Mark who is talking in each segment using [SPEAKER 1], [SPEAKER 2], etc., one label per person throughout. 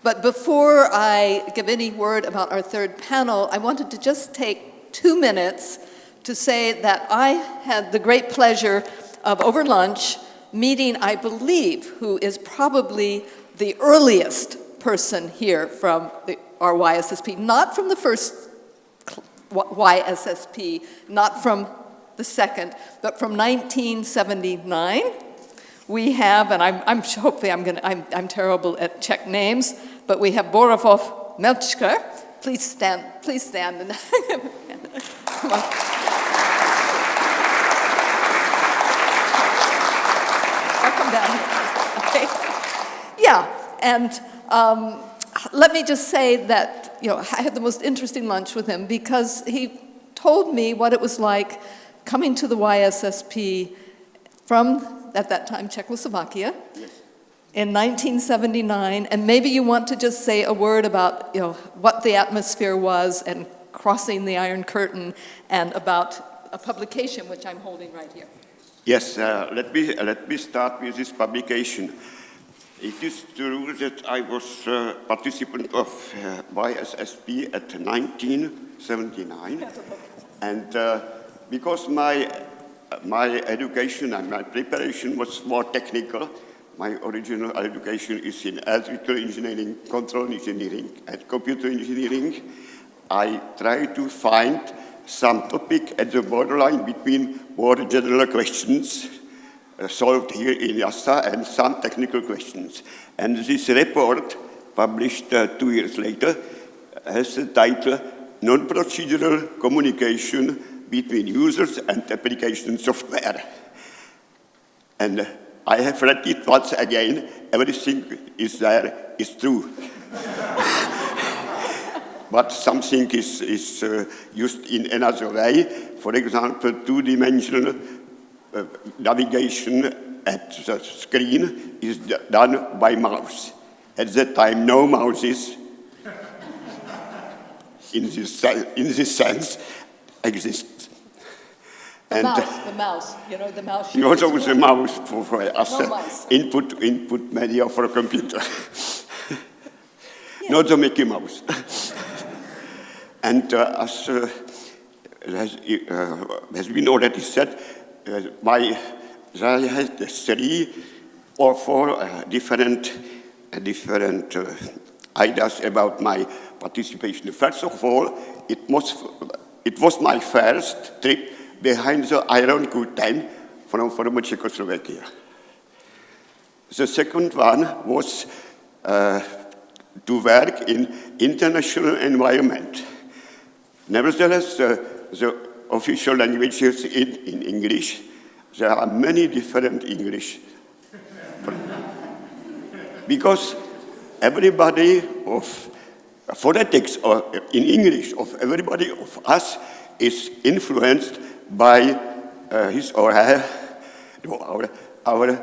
[SPEAKER 1] But before I give any word about our third panel, I wanted to just take 2 minutes to say that I had the great pleasure of, over lunch, meeting, I believe, who is probably the earliest person here from our YSSP, not from the first YSSP, not from the second, but from 1979. We have, and I'm terrible at Czech names, but we have Borovov Melchka. Please stand. Come on. Welcome down. Okay. Yeah, and let me just say that, I had the most interesting lunch with him because he told me what it was like coming to the YSSP from, at that time, Czechoslovakia.
[SPEAKER 2] Yes.
[SPEAKER 1] In 1979, and maybe you want to just say a word about, what the atmosphere was and crossing the Iron Curtain, and about a publication which I'm holding right here.
[SPEAKER 2] Yes, let me start with this publication. It is true that I was a participant of YSSP at 1979, and because my education and my preparation was more technical. My original education is in electrical engineering, control engineering, and computer engineering. I try to find some topic at the borderline between more general questions solved here in IASA and some technical questions. And this report, published 2 years later, has the title Non-Procedural Communication Between Users and Application Software. And I have read it once again. Everything is there is true. But something is used in another way. For example, two-dimensional navigation at the screen is done by mouse. At that time, no mouses in this sense exist.
[SPEAKER 1] The mouse, the mouse.
[SPEAKER 2] You also use the mouse for input media for a computer. Yeah. Not the Mickey Mouse. And as has been already said, I had 3 or 4 different ideas about my participation. First of all, it was my first trip behind the Iron Curtain from former Czechoslovakia. The second one was to work in international environment. Nevertheless, the official language is in English. There are many different English. Because everybody of phonetics or in English of everybody of us is influenced by his or her, our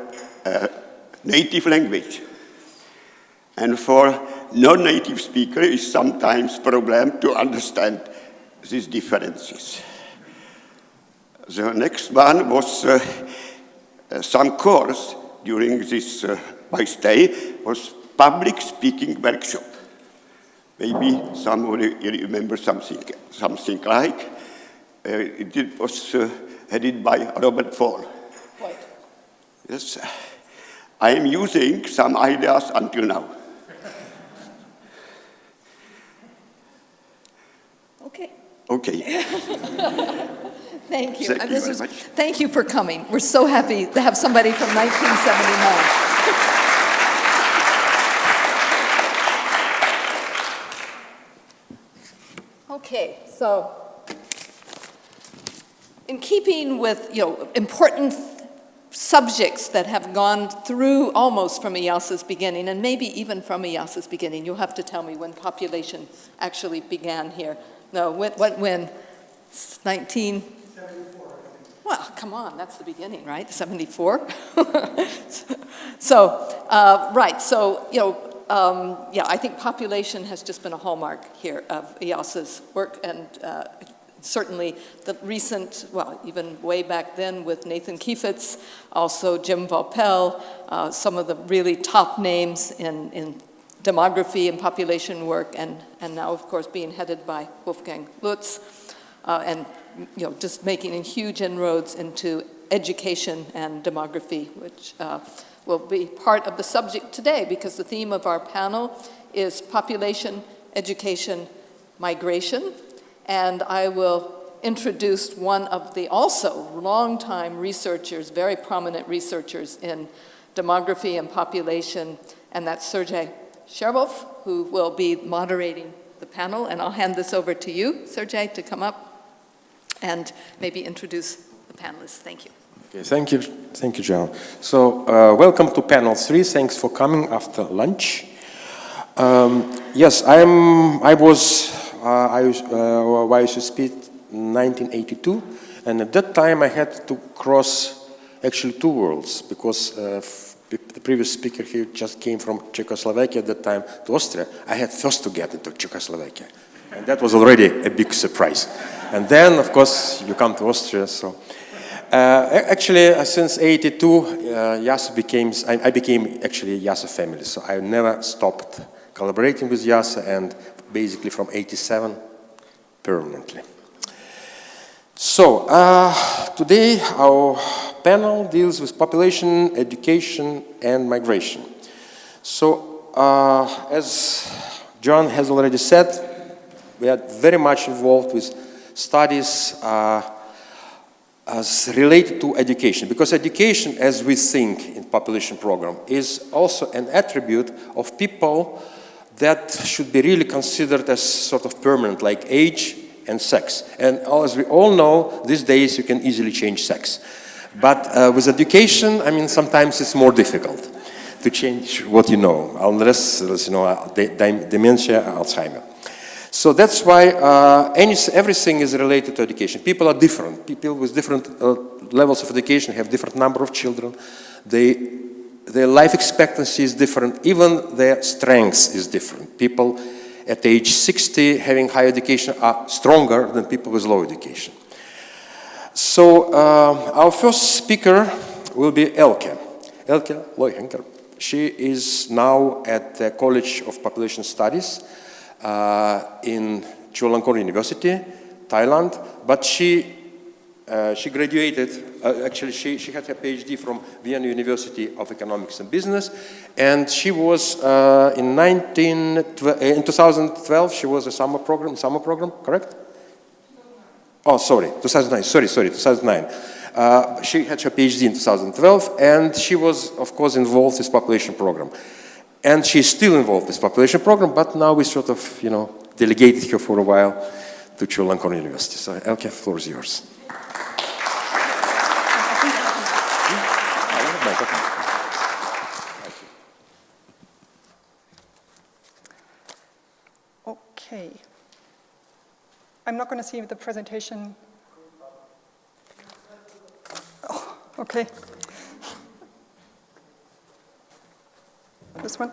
[SPEAKER 2] native language. And for non-native speaker, it's sometimes a problem to understand these differences. The next one was some course during this my stay was public speaking workshop. Maybe somebody remember something like. It was headed by Robert Fall.
[SPEAKER 1] Right.
[SPEAKER 2] Yes, I am using some ideas until now. Okay.
[SPEAKER 1] Thank you.
[SPEAKER 2] Thank you very much.
[SPEAKER 1] Thank you for coming. We're so happy to have somebody from 1979. Okay, so in keeping with important subjects that have gone through almost from IASA's beginning, and maybe even from IASA's beginning, you'll have to tell me when population actually began here. No, when? 1974. Well, come on, that's the beginning, right? 74. I think population has just been a hallmark here of IASA's work, and certainly the recent, well, even way back then with Nathan Kiefitz, also Jim Vaupel, some of the really top names in demography and population work, and now, of course, being headed by Wolfgang Lutz, and just making huge inroads into education and demography, which will be part of the subject today, because the theme of our panel is population, education, migration. And I will introduce one of the also longtime researchers, very prominent researchers in demography and population, and that's Sergei Shervov, who will be moderating the panel. And I'll hand this over to you, Sergei, to come up and maybe introduce the panelists. Thank you.
[SPEAKER 3] Okay, thank you, John. So, welcome to panel 3. Thanks for coming after lunch. Yes, I was YSSP in 1982, and at that time I had to cross actually 2 worlds, because the previous speaker here just came from Czechoslovakia at that time to Austria. I had first to get into Czechoslovakia, and that was already a big surprise. And then, of course, you come to Austria. So, actually, since '82, I became actually YASA family. So I never stopped collaborating with YASA, and basically from '87 permanently. So today our panel deals with population, education, and migration. So as John has already said, we are very much involved with studies as related to education, because education, as we think in population program, is also an attribute of people that should be really considered as sort of permanent, like age and sex. And as we all know, these days you can easily change sex. But with education, I mean, sometimes it's more difficult to change what you know, unless dementia, Alzheimer. So that's why everything is related to education. People are different. People with different levels of education have different number of children. Their life expectancy is different. Even their strengths is different. People at age 60 having higher education are stronger than people with low education. So our first speaker will be Elke Leuhenker. She is now at the College of Population Studies in Chulalongkorn University, Thailand, but she graduated, actually she had her PhD from Vienna University of Economics and Business, and she was in 2012, she was a summer program, correct? Oh, sorry, 2009, sorry, 2009. She had her PhD in 2012, and she was, of course, involved in this population program. And she's still involved in this population program, but now we sort of, delegated her for a while to Chulalongkorn University. So, Elke, the floor is yours.
[SPEAKER 4] Okay. I'm not going to see the presentation. Oh, okay. This one?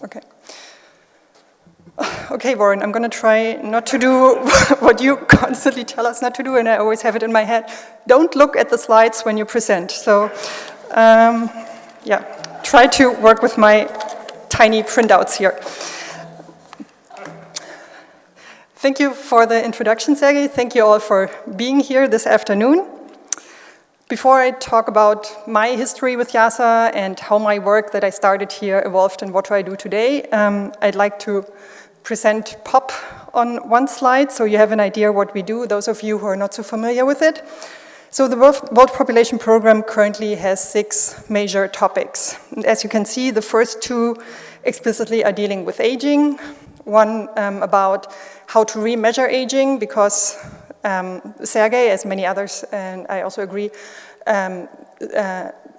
[SPEAKER 4] Okay. Okay, Warren, I'm going to try not to do what you constantly tell us not to do, and I always have it in my head. Don't look at the slides when you present. So, yeah, try to work with my tiny printouts here. Thank you for the introduction, Sergei. Thank you all for being here this afternoon. Before I talk about my history with YASA and how my work that I started here evolved and what I do today, I'd like to present POP on one slide so you have an idea what we do, those of you who are not so familiar with it. So the World Population Program currently has 6 major topics. And as you can see, the first 2 explicitly are dealing with aging. One about how to remeasure aging, because Sergei, as many others, and I also agree,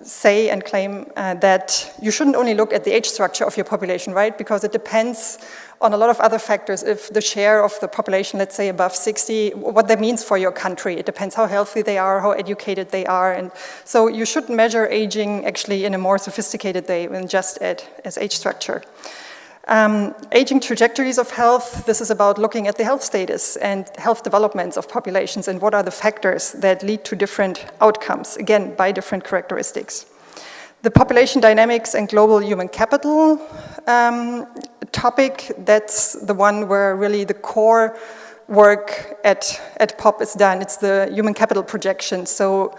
[SPEAKER 4] say and claim that you shouldn't only look at the age structure of your population, right? Because it depends on a lot of other factors. If the share of the population, let's say above 60, what that means for your country. It depends how healthy they are, how educated they are. And so you should measure aging actually in a more sophisticated way than just as age structure. Aging trajectories of health, this is about looking at the health status and health developments of populations and what are the factors that lead to different outcomes, again, by different characteristics. The population dynamics and global human capital topic, that's the one where really the core work at POP is done. It's the human capital projections. So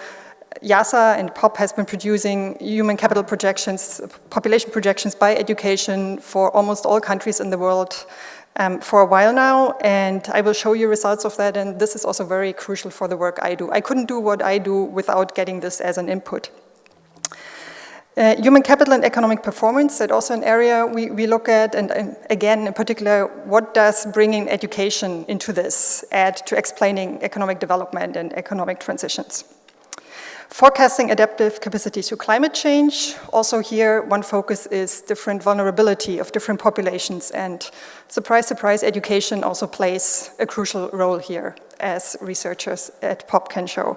[SPEAKER 4] YASA and POP has been producing human capital projections, population projections by education for almost all countries in the world for a while now, and I will show you results of that, and this is also very crucial for the work I do. I couldn't do what I do without getting this as an input. Human capital and economic performance, that's also an area we look at, and again, in particular, what does bringing education into this add to explaining economic development and economic transitions? Forecasting adaptive capacities to climate change. Also here, one focus is different vulnerability of different populations, and surprise, surprise, education also plays a crucial role here, as researchers at POP can show.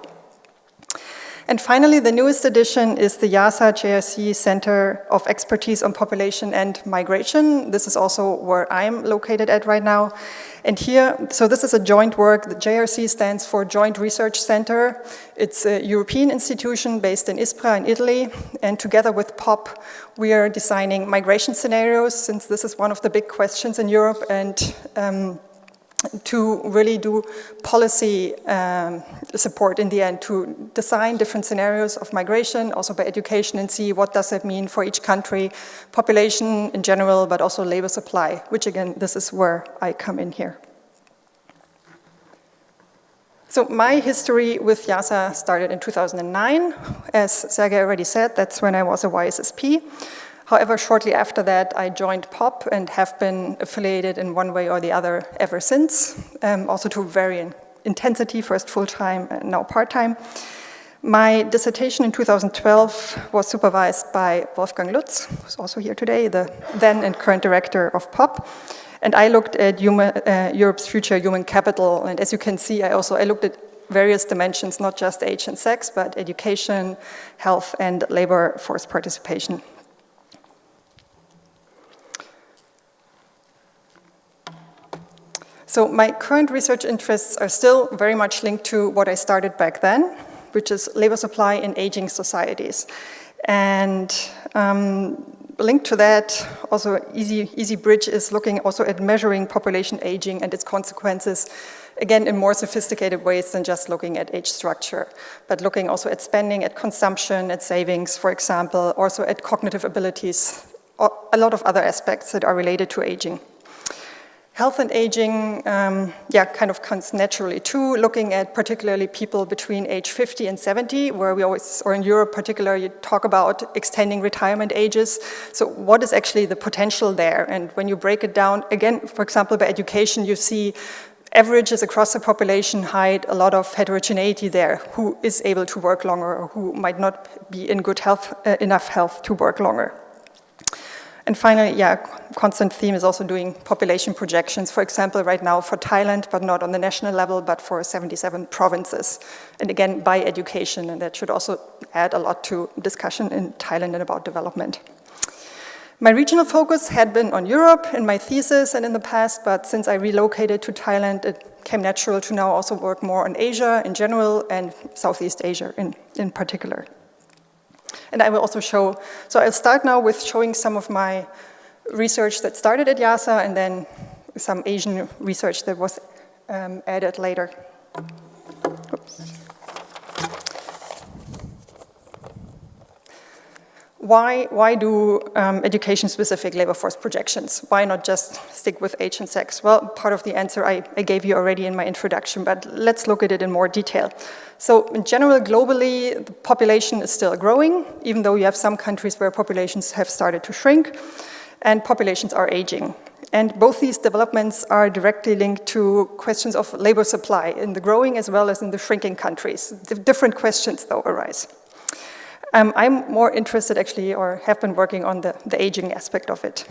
[SPEAKER 4] And finally, the newest addition is the YASA JRC Center of Expertise on Population and Migration. This is also where I'm located at right now. And here, so this is a joint work. The JRC stands for Joint Research Center. It's a European institution based in Ispra in Italy. And together with POP, we are designing migration scenarios, since this is one of the big questions in Europe, and to really do policy support in the end, to design different scenarios of migration, also by education, and see what does that mean for each country, population in general, but also labor supply, which again, this is where I come in here. So my history with YASA started in 2009. As Sergei already said, that's when I was a YSSP. However, shortly after that, I joined POP and have been affiliated in one way or the other ever since, also to varying intensity, first full-time and now part-time. My dissertation in 2012 was supervised by Wolfgang Lutz, who's also here today, the then and current director of POP. And I looked at Europe's future human capital. And as you can see, I looked at various dimensions, not just age and sex, but education, health, and labor force participation. So my current research interests are still very much linked to what I started back then, which is labor supply in aging societies. And linked to that, also easy bridge is looking also at measuring population aging and its consequences, again, in more sophisticated ways than just looking at age structure, but looking also at spending, at consumption, at savings, for example, also at cognitive abilities, a lot of other aspects that are related to aging. Health and aging, kind of comes naturally too, looking at particularly people between age 50 and 70, where we always, or in Europe particularly, you talk about extending retirement ages. So what is actually the potential there? And when you break it down, again, for example, by education, you see averages across the population hide a lot of heterogeneity there, who is able to work longer or who might not be in good health, enough health to work longer. And finally, constant theme is also doing population projections, for example, right now for Thailand, but not on the national level, but for 77 provinces. And again, by education, and that should also add a lot to discussion in Thailand and about development. My regional focus had been on Europe in my thesis and in the past, but since I relocated to Thailand, it came natural to now also work more on Asia in general and Southeast Asia in particular. And I will also show, so I'll start now with showing some of my research that started at YASA and then some Asian research that was added later. Oops. Why do education-specific labor force projections? Why not just stick with age and sex? Well, part of the answer I gave you already in my introduction, but let's look at it in more detail. So in general, globally, the population is still growing, even though you have some countries where populations have started to shrink, and populations are aging. And both these developments are directly linked to questions of labor supply in the growing as well as in the shrinking countries. Different questions, though, arise. I'm more interested, actually, or have been working on the aging aspect of it.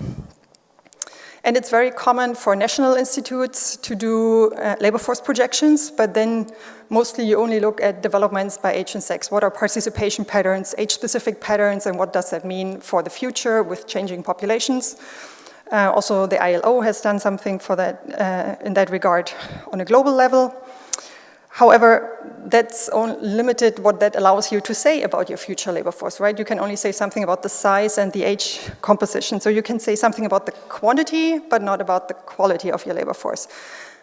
[SPEAKER 4] And it's very common for national institutes to do labor force projections, but then mostly you only look at developments by age and sex. What are participation patterns, age-specific patterns, and what does that mean for the future with changing populations? Also, the ILO has done something for that in that regard on a global level. However, that's only limited what that allows you to say about your future labor force, right? You can only say something about the size and the age composition. So you can say something about the quantity, but not about the quality of your labor force,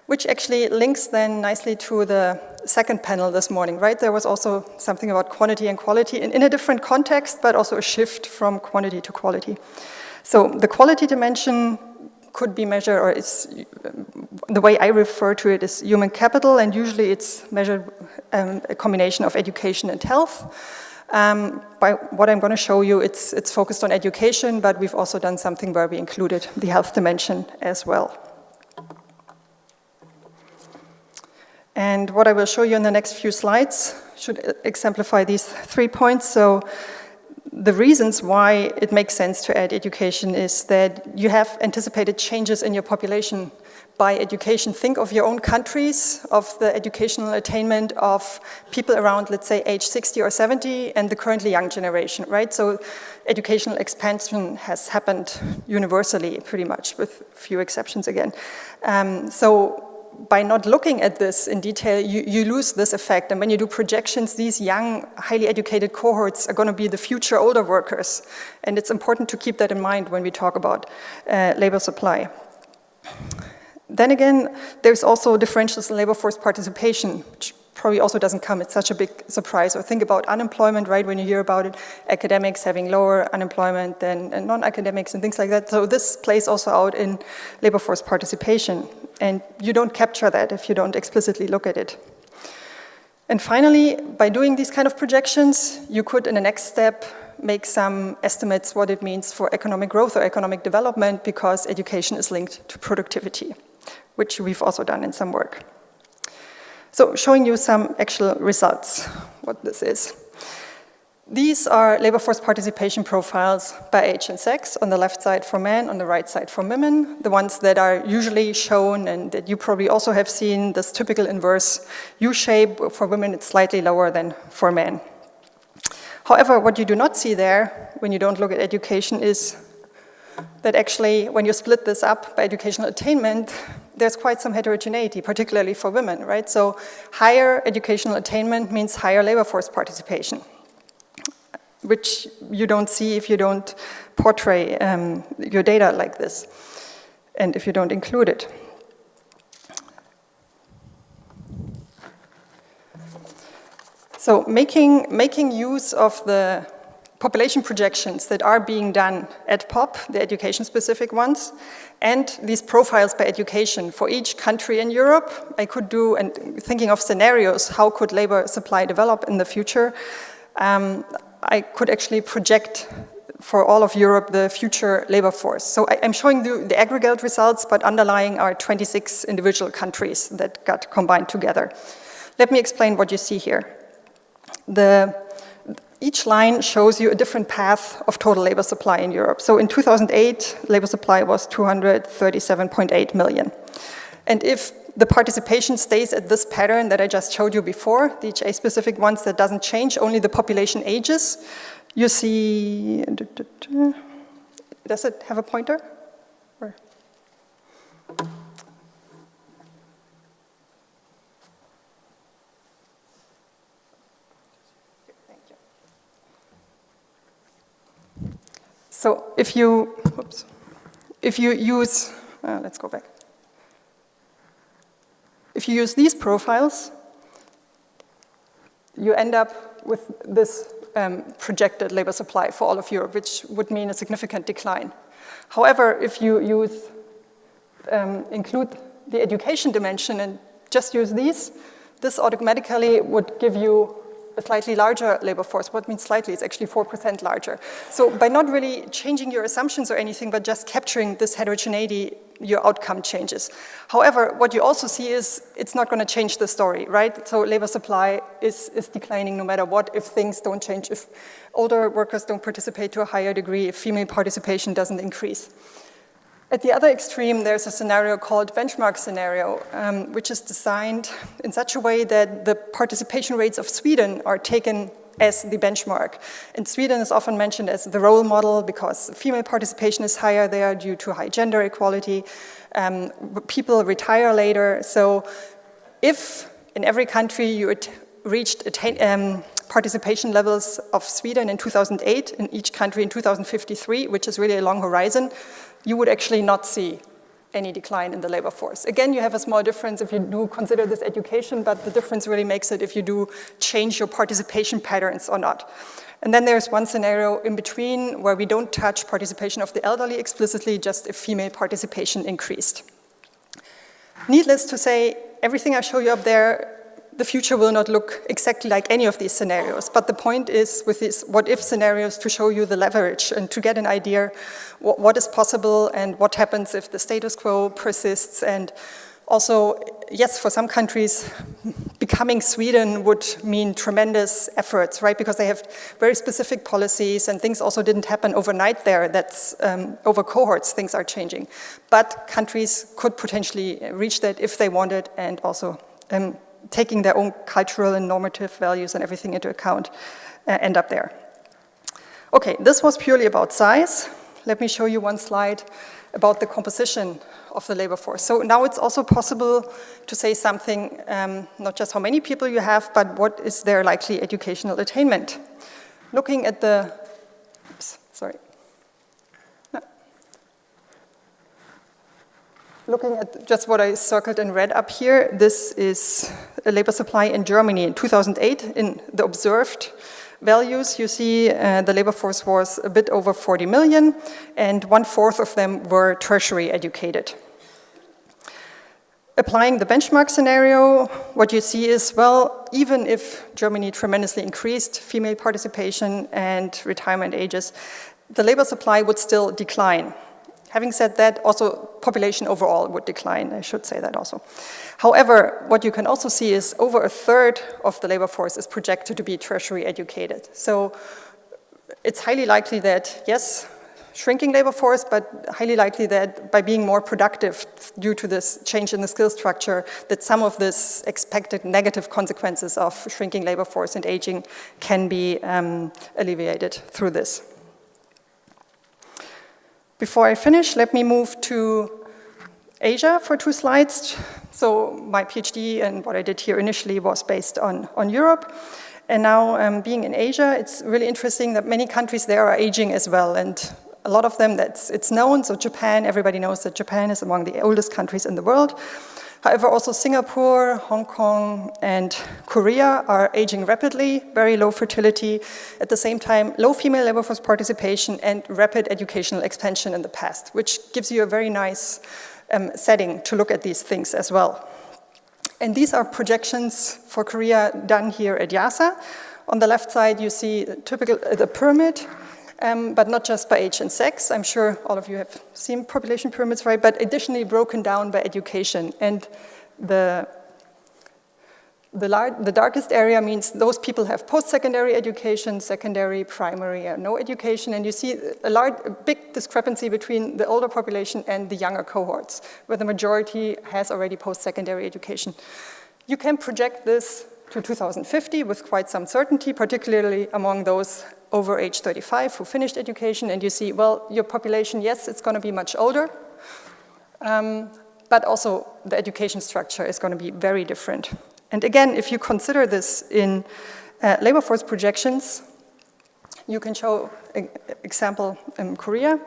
[SPEAKER 4] which actually links then nicely to the second panel this morning, right? There was also something about quantity and quality in a different context, but also a shift from quantity to quality. So the quality dimension could be measured, or it's the way I refer to it is human capital, and usually it's measured a combination of education and health. By what I'm going to show you, it's focused on education, but we've also done something where we included the health dimension as well. And what I will show you in the next few slides should exemplify these 3 points. So the reasons why it makes sense to add education is that you have anticipated changes in your population by education. Think of your own countries, of the educational attainment of people around, let's say, age 60 or 70, and the currently young generation, right? So educational expansion has happened universally, pretty much, with few exceptions again. So by not looking at this in detail, you lose this effect. And when you do projections, these young, highly educated cohorts are going to be the future older workers. And it's important to keep that in mind when we talk about labor supply. Then again, there's also differentials in labor force participation, which probably also doesn't come as such a big surprise. Or think about unemployment, right? When you hear about it, academics having lower unemployment than non-academics and things like that. So this plays also out in labor force participation. And you don't capture that if you don't explicitly look at it. And finally, by doing these kind of projections, you could, in the next step, make some estimates what it means for economic growth or economic development, because education is linked to productivity, which we've also done in some work. So showing you some actual results, what this is. These are labor force participation profiles by age and sex, on the left side for men, on the right side for women. The ones that are usually shown and that you probably also have seen, this typical inverse U-shape. For women, it's slightly lower than for men. However, what you do not see there when you don't look at education is that actually when you split this up by educational attainment, there's quite some heterogeneity, particularly for women, right? So higher educational attainment means higher labor force participation, which you don't see if you don't portray your data like this, and if you don't include it. So making use of the population projections that are being done at POP, the education-specific ones, and these profiles by education for each country in Europe, I could do, and thinking of scenarios, how could labor supply develop in the future, I could actually project for all of Europe the future labor force. So I'm showing the aggregate results, but underlying are 26 individual countries that got combined together. Let me explain what you see here. Each line shows you a different path of total labor supply in Europe. So in 2008, labor supply was 237.8 million. And if the participation stays at this pattern that I just showed you before, the HA-specific ones that doesn't change, only the population ages, you see, does it have a pointer? Or? So if you use, let's go back. If you use these profiles, you end up with this projected labor supply for all of Europe, which would mean a significant decline. However, if you include the education dimension and just use these, this automatically would give you a slightly larger labor force. What means slightly? It's actually 4% larger. So by not really changing your assumptions or anything, but just capturing this heterogeneity, your outcome changes. However, what you also see is it's not going to change the story, right? So labor supply is declining no matter what if things don't change, if older workers don't participate to a higher degree, if female participation doesn't increase. At the other extreme, there's a scenario called benchmark scenario, which is designed in such a way that the participation rates of Sweden are taken as the benchmark. And Sweden is often mentioned as the role model because female participation is higher there due to high gender equality. People retire later. So if in every country you reached participation levels of Sweden in 2008, in each country in 2053, which is really a long horizon, you would actually not see any decline in the labor force. Again, you have a small difference if you do consider this education, but the difference really makes it if you do change your participation patterns or not. And then there's one scenario in between where we don't touch participation of the elderly explicitly, just if female participation increased. Needless to say, everything I show you up there, the future will not look exactly like any of these scenarios. But the point is with these what-if scenarios to show you the leverage and to get an idea what is possible and what happens if the status quo persists. And also, yes, for some countries, becoming Sweden would mean tremendous efforts, right? Because they have very specific policies and things also didn't happen overnight there. That's over cohorts, things are changing. But countries could potentially reach that if they wanted, and also taking their own cultural and normative values and everything into account, end up there. Okay, this was purely about size. Let me show you one slide about the composition of the labor force. So now it's also possible to say something, not just how many people you have, but what is their likely educational attainment. Looking at the, Looking at just what I circled and read up here, this is a labor supply in Germany in 2008. In the observed values, you see the labor force was a bit over 40 million, and 1/4 of them were tertiary educated. Applying the benchmark scenario, what you see is, well, even if Germany tremendously increased female participation and retirement ages, the labor supply would still decline. Having said that, also population overall would decline, I should say that also. However, what you can also see is over 1/3 of the labor force is projected to be tertiary educated. So it's highly likely that, yes, shrinking labor force, but highly likely that by being more productive due to this change in the skill structure, that some of this expected negative consequences of shrinking labor force and aging can be alleviated through this. Before I finish, let me move to Asia for 2 slides. So my PhD and what I did here initially was based on Europe. And now being in Asia, it's really interesting that many countries there are aging as well. And a lot of them, it's known. So Japan, everybody knows that Japan is among the oldest countries in the world. However, also Singapore, Hong Kong, and Korea are aging rapidly, very low fertility. At the same time, low female labor force participation and rapid educational expansion in the past, which gives you a very nice setting to look at these things as well. And these are projections for Korea done here at YASA. On the left side, you see the pyramid. But not just by age and sex. I'm sure all of you have seen population pyramids, right? But additionally broken down by education. And the darkest area means those people have post-secondary education, secondary, primary, or no education. And you see a big discrepancy between the older population and the younger cohorts, where the majority has already post-secondary education. You can project this to 2050 with quite some certainty, particularly among those over age 35 who finished education, and you see, well, your population, yes, it's going to be much older, but also the education structure is going to be very different. And again, if you consider this in labor force projections, you can show an example in Korea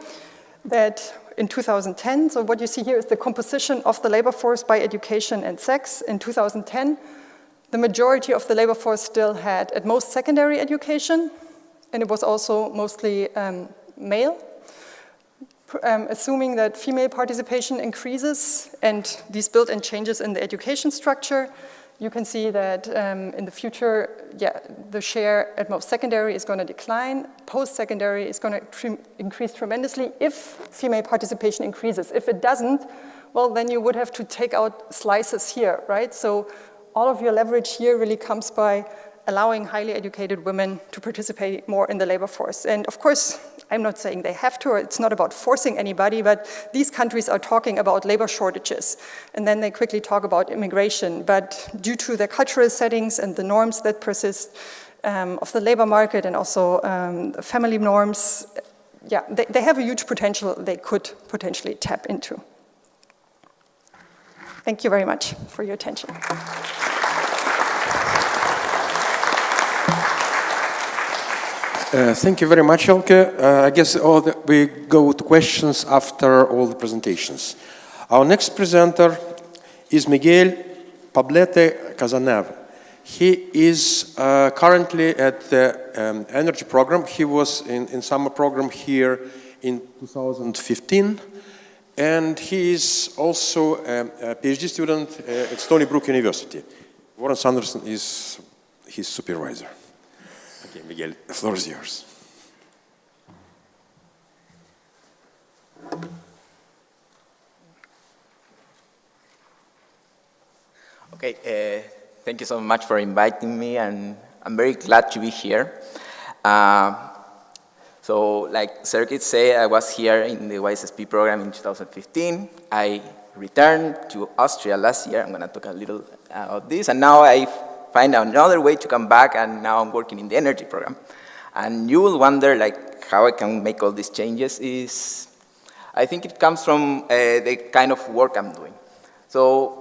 [SPEAKER 4] that in 2010, so what you see here is the composition of the labor force by education and sex. In 2010, the majority of the labor force still had at most secondary education, and it was also mostly male. Assuming that female participation increases and these built-in changes in the education structure, you can see that in the future, the share at most secondary is going to decline. Post-secondary is going to increase tremendously if female participation increases. If it doesn't, well, then you would have to take out slices here, right? So all of your leverage here really comes by allowing highly educated women to participate more in the labor force. And of course, I'm not saying they have to, or it's not about forcing anybody, but these countries are talking about labor shortages. And then they quickly talk about immigration. But due to their cultural settings and the norms that persist, of the labor market and also family norms, yeah, they have a huge potential they could potentially tap into. Thank you very much for your attention.
[SPEAKER 3] Thank you very much, Elke. I guess we go to questions after all the presentations. Our next presenter is Miguel Poblete Casanave. He is currently at the energy program. He was in summer program here in 2015. And he is also a PhD student at Stony Brook University. Warren Sanderson is his supervisor. Okay, Miguel, the floor is yours.
[SPEAKER 5] Okay, thank you so much for inviting me, and I'm very glad to be here. So, like Sergey said, I was here in the YSSP program in 2015. I returned to Austria last year. I'm going to talk a little about this. And now I find another way to come back, and now I'm working in the energy program. And you will wonder, like, how I can make all these changes is, I think it comes from the kind of work I'm doing. So,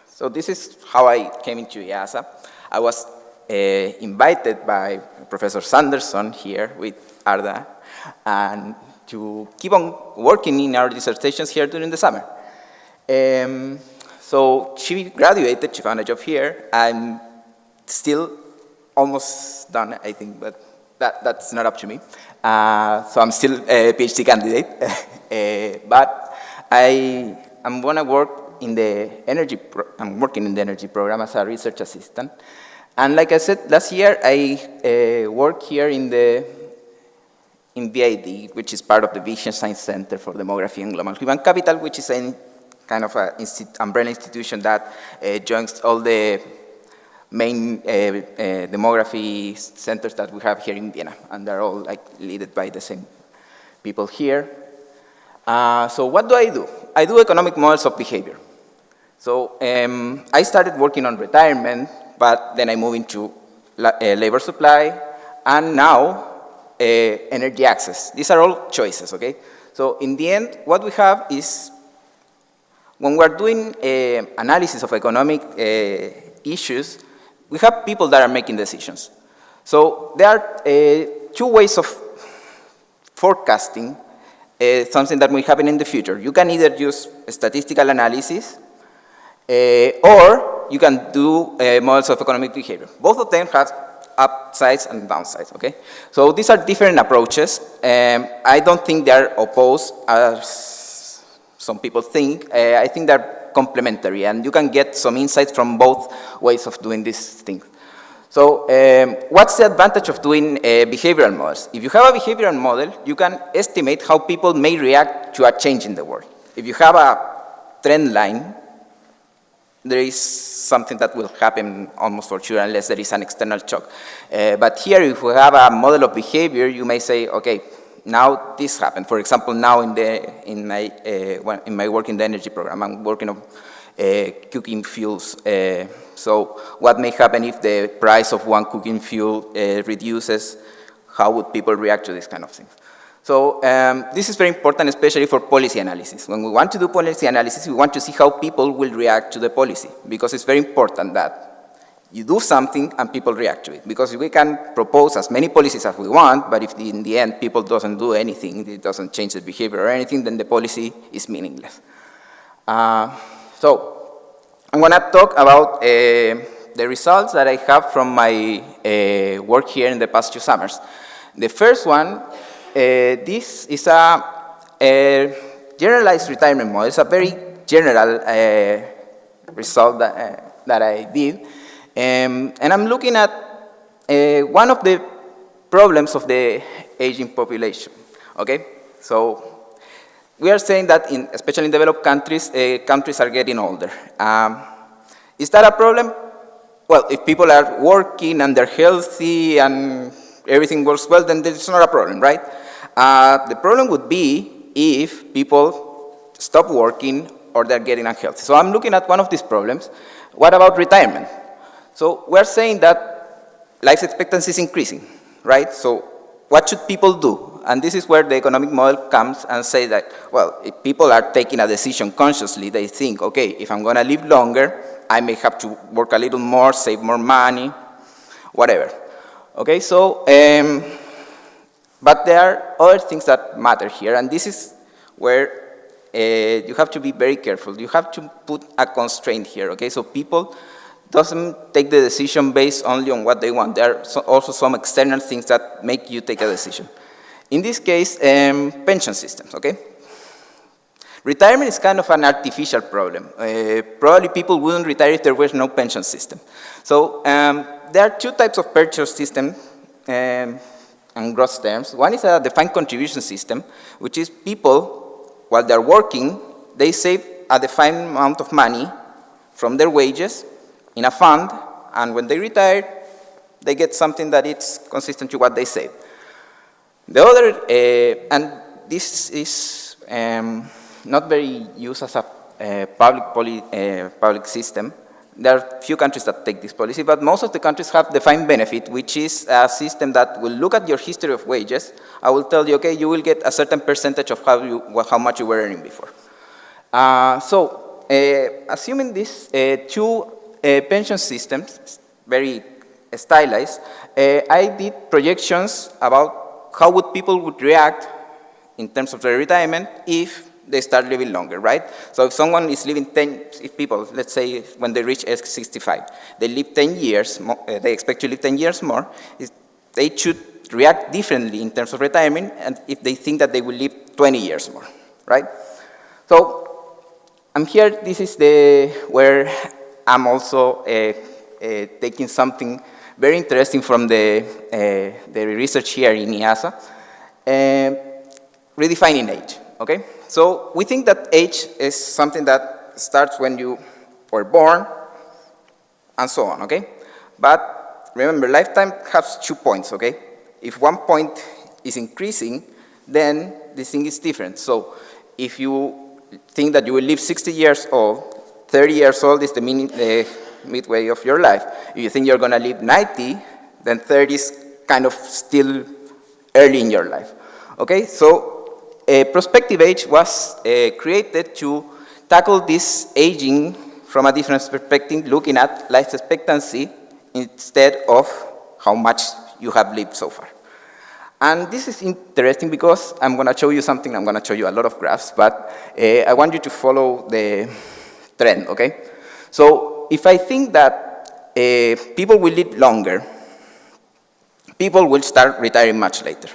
[SPEAKER 5] so this is how I came into IIASA. I was invited by Professor Sanderson here with Arda, and to keep on working in our dissertations here during the summer. So she graduated, she found a job here. I'm still almost done, I think, but that's not up to me. So I'm still a PhD candidate, but I'm gonna work in the I'm working in the energy program as a research assistant. And like I said, last year I worked here in VID, which is part of the Vision Science Center for Demography and Global Human Capital, which is a kind of an umbrella institution that joins all the main demography centers that we have here in Vienna, and they're all like led by the same people here. So what do? I do economic models of behavior. So I started working on retirement, but then I moved into labor supply, and now energy access. These are all choices, okay? So in the end, what we have is, when we're doing analysis of economic issues, we have people that are making decisions. So there are two ways of forecasting something that will happen in the future. You can either use statistical analysis, or you can do models of economic behavior. Both of them have upsides and downsides, okay? So these are different approaches. I don't think they're opposed, as some people think. I think they're complementary, and you can get some insights from both ways of doing this thing. So what's the advantage of doing behavioral models? If you have a behavioral model, you can estimate how people may react to a change in the world. If you have a trend line, there is something that will happen almost for sure unless there is an external shock. But here, if we have a model of behavior, you may say, okay, now this happened. For example, now in my work in the energy program, I'm working on cooking fuels. So what may happen if the price of one cooking fuel reduces? How would people react to this kind of things? So this is very important, especially for policy analysis. When we want to do policy analysis, we want to see how people will react to the policy, because it's very important that you do something and people react to it. Because we can propose as many policies as we want, but if in the end people doesn't do anything, it doesn't change the behavior or anything, then the policy is meaningless. So I'm going to talk about the results that I have from my work here in the past 2 summers. The first one, this is a generalized retirement model. It's a very general result that I did. And I'm looking at one of the problems of the aging population, okay? So we are saying that, especially in developed countries, countries are getting older. Is that a problem? Well, if people are working and they're healthy and everything works well, then it's not a problem, right? The problem would be if people stop working or they're getting unhealthy. So I'm looking at one of these problems. What about retirement? So we're saying that life expectancy is increasing, right? So what should people do? And this is where the economic model comes and say that, well, if people are taking a decision consciously, they think, okay, if I'm going to live longer, I may have to work a little more, save more money, whatever. Okay, so, but there are other things that matter here, and this is where you have to be very careful. You have to put a constraint here, okay? So people doesn't take the decision based only on what they want. There are also some external things that make you take a decision. In this case, pension systems, okay? Retirement is kind of an artificial problem. Probably people wouldn't retire if there was no pension system. So there are two types of pension system in gross terms. One is a defined contribution system, which is people, while they're working, they save a defined amount of money from their wages in a fund, and when they retire, they get something that is consistent to what they save. The other, and this is not very used as a public system. There are few countries that take this policy, but most of the countries have defined benefit, which is a system that will look at your history of wages. I will tell you, okay, you will get a certain percentage of how much you were earning before. Assuming these two pension systems, very stylized, I did projections about how would people would react in terms of their retirement if they start living longer, right? So if someone is living if people, let's say when they reach age 65, they live 10 years, they expect to live 10 years more, they should react differently in terms of retirement and if they think that they will live 20 years more, right? So I'm here, this is where I'm also taking something very interesting from the research here in IASA, redefining age, okay? So we think that age is something that starts when you were born and so on, okay? But remember, lifetime has 2 points, okay? If one point is increasing, then this thing is different. So if you think that you will live 60 years old, 30 years old is the midway of your life. If you think you're going to live 90, then 30 is kind of still early in your life. Okay, so prospective age was created to tackle this aging from a different perspective, looking at life expectancy instead of how much you have lived so far. And this is interesting because I'm going to show you something. I'm going to show you a lot of graphs, but I want you to follow the trend, okay? So if I think that people will live longer, people will start retiring much later,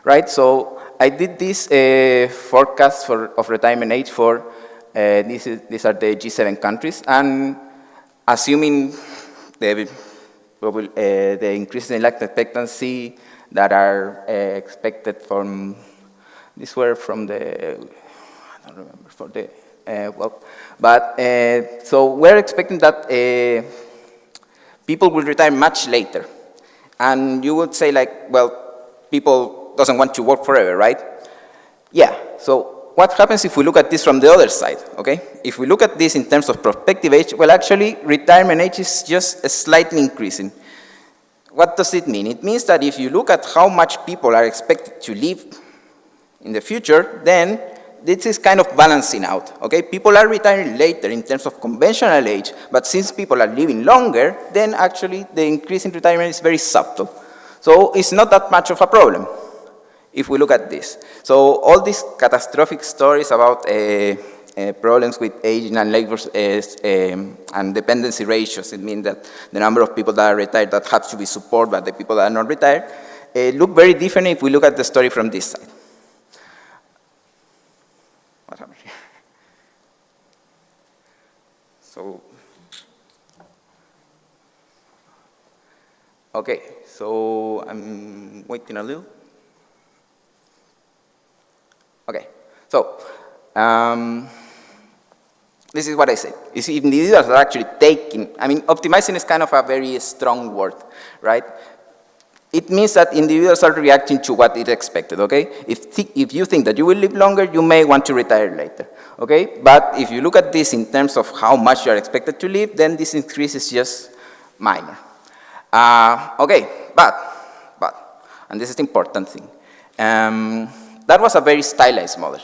[SPEAKER 5] right? So I did this forecast of retirement age for, these are the G7 countries, and assuming the increase in life expectancy that are expected from, these were from the, I don't remember, for the, so we're expecting that people will retire much later. And you would say like, well, people doesn't want to work forever, right? Yeah, so what happens if we look at this from the other side, okay? If we look at this in terms of prospective age, well, actually, retirement age is just slightly increasing. What does it mean? It means that if you look at how much people are expected to live in the future, then this is kind of balancing out, okay? People are retiring later in terms of conventional age, but since people are living longer, then actually the increase in retirement is very subtle. So it's not that much of a problem if we look at this. So all these catastrophic stories about problems with aging and labor and dependency ratios, it means that the number of people that are retired that have to be supported by the people that are not retired, look very different if we look at the story from this side. What happened here? So, okay, so I'm waiting a little. Okay, so this is what I said. You see, individuals are actually taking, I mean, optimizing is kind of a very strong word, right? It means that individuals are reacting to what is expected, okay? If you think that you will live longer, you may want to retire later, okay? But if you look at this in terms of how much you are expected to live, then this increase is just minor. Okay, and this is the important thing. That was a very stylized model.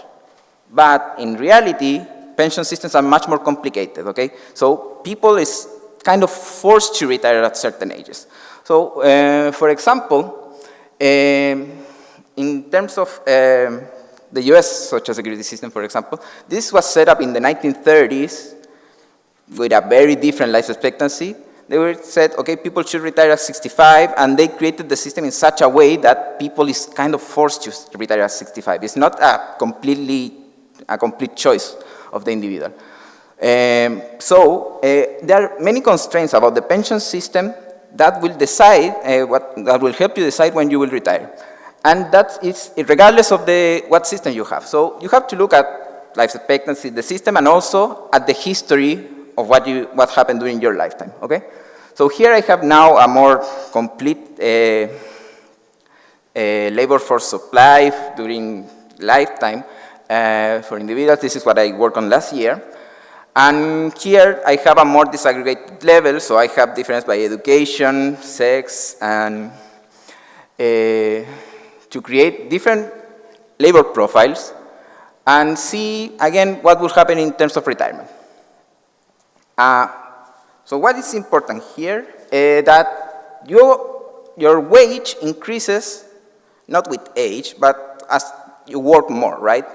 [SPEAKER 5] But in reality, pension systems are much more complicated, okay? So people is kind of forced to retire at certain ages. So, for example, in terms of the US Social Security system, for example, this was set up in the 1930s with a very different life expectancy. They were said, okay, people should retire at 65, and they created the system in such a way that people is kind of forced to retire at 65. It's not a complete choice of the individual. So there are many constraints about the pension system that will decide that will help you decide when you will retire, and that is regardless of what system you have. So you have to look at life expectancy, the system, and also at the history of what happened during your lifetime. Okay, so here I have now a more complete labor force supply during lifetime for individuals. This is what I worked on last year. And here I have a more disaggregated level, so I have difference by education, sex, and to create different labor profiles and see, again, what will happen in terms of retirement. So what is important here that your wage increases not with age, but as you work more, right?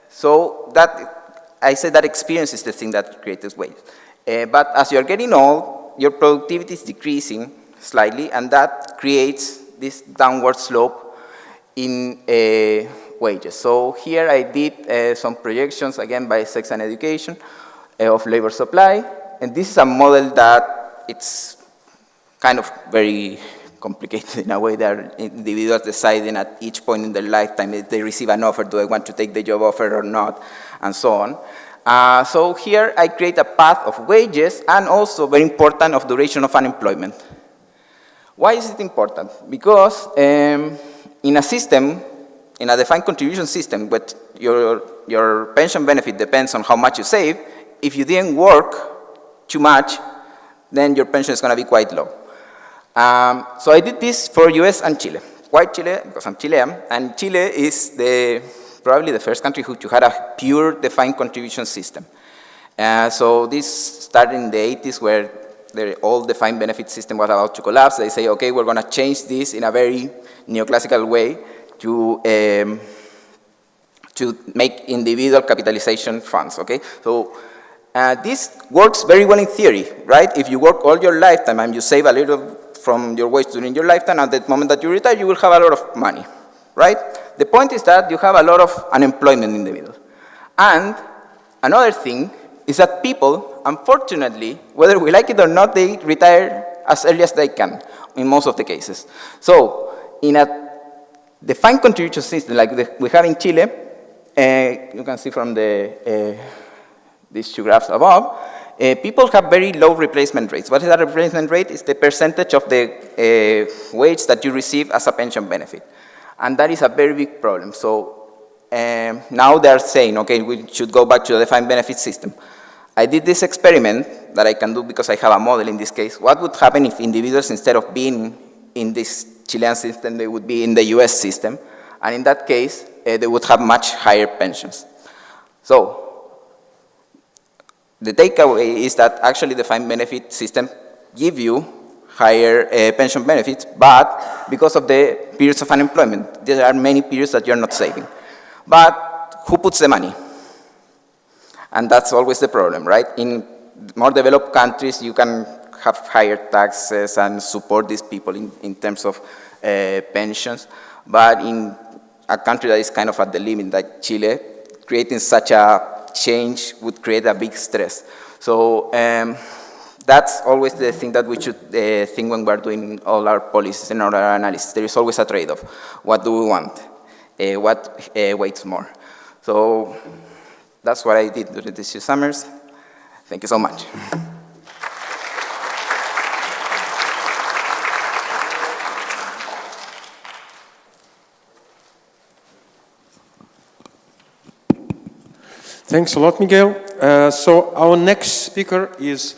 [SPEAKER 5] So that I said that experience is the thing that creates this wage. But as you're getting old, your productivity is decreasing slightly, and that creates this downward slope in wages. So here I did some projections, again, by sex and education of labor supply. And this is a model that it's kind of very complicated in a way that individuals deciding at each point in their lifetime if they receive an offer, do I want to take the job offer or not, and so on. So here I create a path of wages and also, very important, of duration of unemployment. Why is it important? Because in a system, in a defined contribution system, but your pension benefit depends on how much you save. If you didn't work too much, then your pension is going to be quite low. So I did this for US and Chile. Why Chile? Because I'm Chilean, and Chile is probably the first country who had a pure defined contribution system. So this started in the 80s, where the old defined benefit system was about to collapse. They say, okay, we're going to change this in a very neoclassical way to make individual capitalization funds, okay? So this works very well in theory, right? If you work all your lifetime and you save a little from your wage during your lifetime, at the moment that you retire, you will have a lot of money, right? The point is that you have a lot of unemployment in the middle. And another thing is that people, unfortunately, whether we like it or not, they retire as early as they can, in most of the cases. So in a defined contribution system like we have in Chile, you can see from these two graphs above, people have very low replacement rates. What is that replacement rate? It's the percentage of the wage that you receive as a pension benefit. And that is a very big problem. So now they're saying, okay, we should go back to the defined benefit system. I did this experiment that I can do because I have a model in this case. What would happen if individuals, instead of being in this Chilean system, they would be in the US system? And in that case, they would have much higher pensions. So the takeaway is that actually the defined benefit system give you higher pension benefits, but because of the periods of unemployment, there are many periods that you're not saving. But who puts the money? And that's always the problem, right? In more developed countries, you can have higher taxes and support these people in terms of pensions. But in a country that is kind of at the limit, like Chile, creating such a change would create a big stress. So that's always the thing that we should think when we're doing all our policies and all our analysis. There is always a trade-off. What do we want? What weighs more? So that's what I did during these 2 summers. Thank you so much.
[SPEAKER 3] Thanks a lot, Miguel. So our next speaker is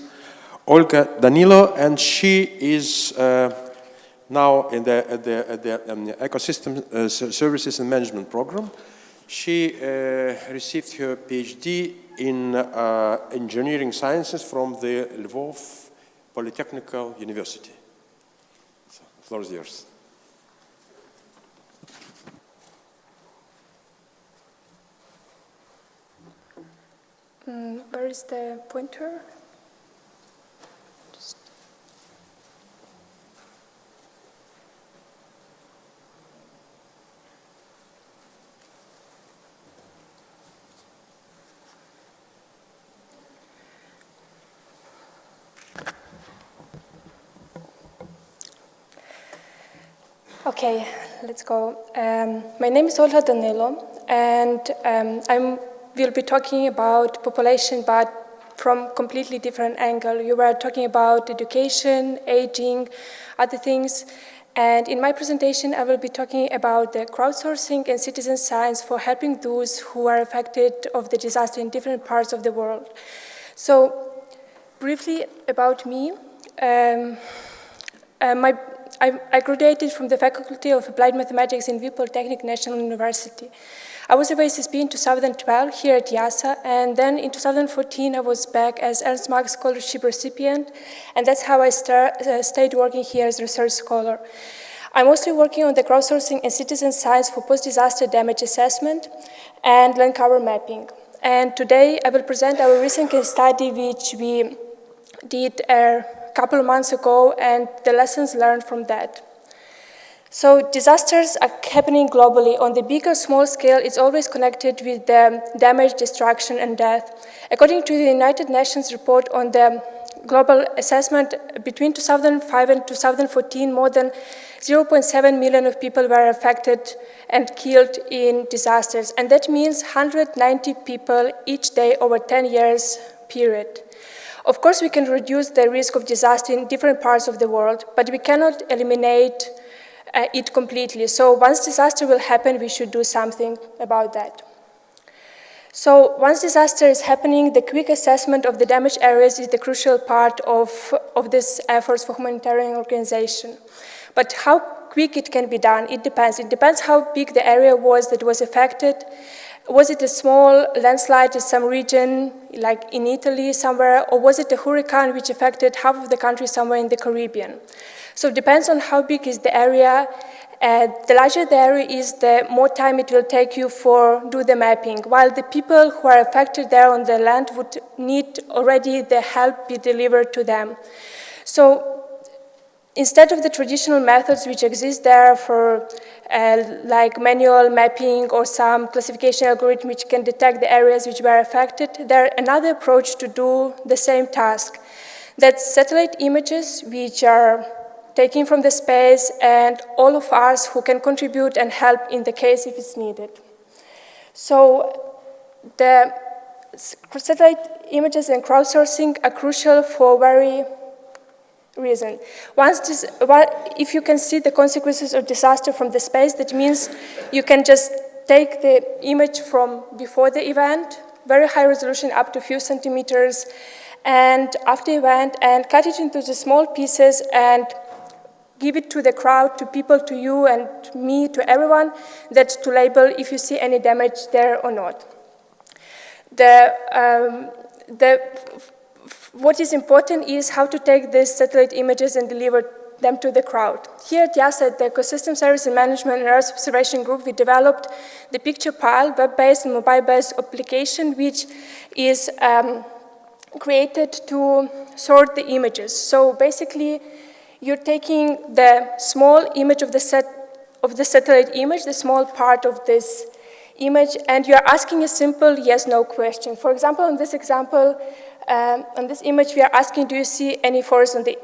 [SPEAKER 3] Olga Danilo, and she is now in the Ecosystem Services and Management Program. She received her PhD in Engineering Sciences from the Lvov Polytechnical University. So, the floor is yours.
[SPEAKER 6] Where is the pointer? Okay, let's go. My name is Olga Danilo, and I will be talking about population, but from completely different angle. You were talking about education, aging, other things, and in my presentation I will be talking about the crowdsourcing and citizen science for helping those who are affected of the disaster in different parts of the world. So, briefly about me. I graduated from the Faculty of Applied Mathematics in Lviv Polytechnic National University. I was a VSSP in 2012 here at IIASA, and then in 2014 I was back as Ernst Mach Scholarship recipient, and that's how I stayed working here as a research scholar. I'm mostly working on the crowdsourcing and citizen science for post-disaster damage assessment and land cover mapping. And today I will present our recent case study which we did a couple of months ago and the lessons learned from that. So disasters are happening globally. On the big or small scale, it's always connected with the damage, destruction, and death. According to the United Nations report on the global assessment, between 2005 and 2014, more than 0.7 million of people were affected and killed in disasters. And that means 190 people each day over 10 years period. Of course, we can reduce the risk of disaster in different parts of the world, but we cannot eliminate it completely. So once disaster will happen, we should do something about that. So once disaster is happening, the quick assessment of the damaged areas is the crucial part of this efforts for humanitarian organization. But how quick it can be done, it depends. It depends how big the area was that was affected. Was it a small landslide in some region, like in Italy somewhere, or was it a hurricane which affected half of the country somewhere in the Caribbean? So it depends on how big is the area. The larger the area is, the more time it will take you for do the mapping, while the people who are affected there on the land would need already the help be delivered to them. So instead of the traditional methods which exist there for like manual mapping or some classification algorithm which can detect the areas which were affected, there is another approach to do the same task. That's satellite images which are taken from the space, and all of us who can contribute and help in the case if it's needed. So the satellite images and crowdsourcing are crucial for very reason. If you can see the consequences of disaster from the space, that means you can just take the image from before the event, very high resolution up to a few centimeters, and after the event, and cut it into the small pieces and give it to the crowd, to people, to you and me, to everyone, that to label if you see any damage there or not. What is important is how to take these satellite images and deliver them to the crowd. Here at IIASA, the Ecosystem Service and Management and Earth Observation Group, we developed the Picture Pile, web-based and mobile-based application, which is created to sort the images. So basically, you're taking the small image of the satellite image, the small part of this image, and you're asking a simple yes/no question. For example, in this example, on this image, we are asking, do you see any forest on the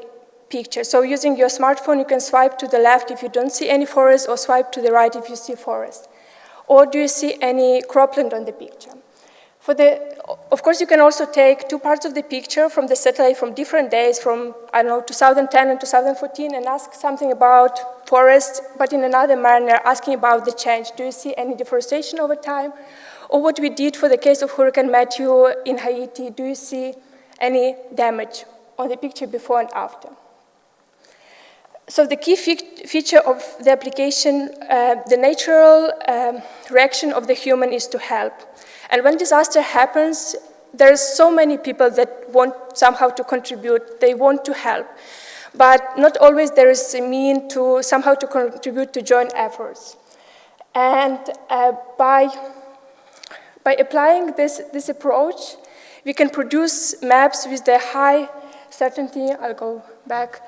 [SPEAKER 6] picture? So using your smartphone, you can swipe to the left if you don't see any forest, or swipe to the right if you see forest. Or do you see any cropland on the picture? Of course, you can also take two parts of the picture from the satellite from different days, from, I don't know, 2010 and 2014, and ask something about forest, but in another manner, asking about the change. Do you see any deforestation over time? Or what we did for the case of Hurricane Matthew in Haiti, do you see any damage on the picture before and after. So the key feature of the application, the natural reaction of the human is to help. And when disaster happens, there's so many people that want somehow to contribute, they want to help. But not always there is a mean to somehow to contribute to joint efforts. And by applying this approach, we can produce maps with the high certainty. I'll go back.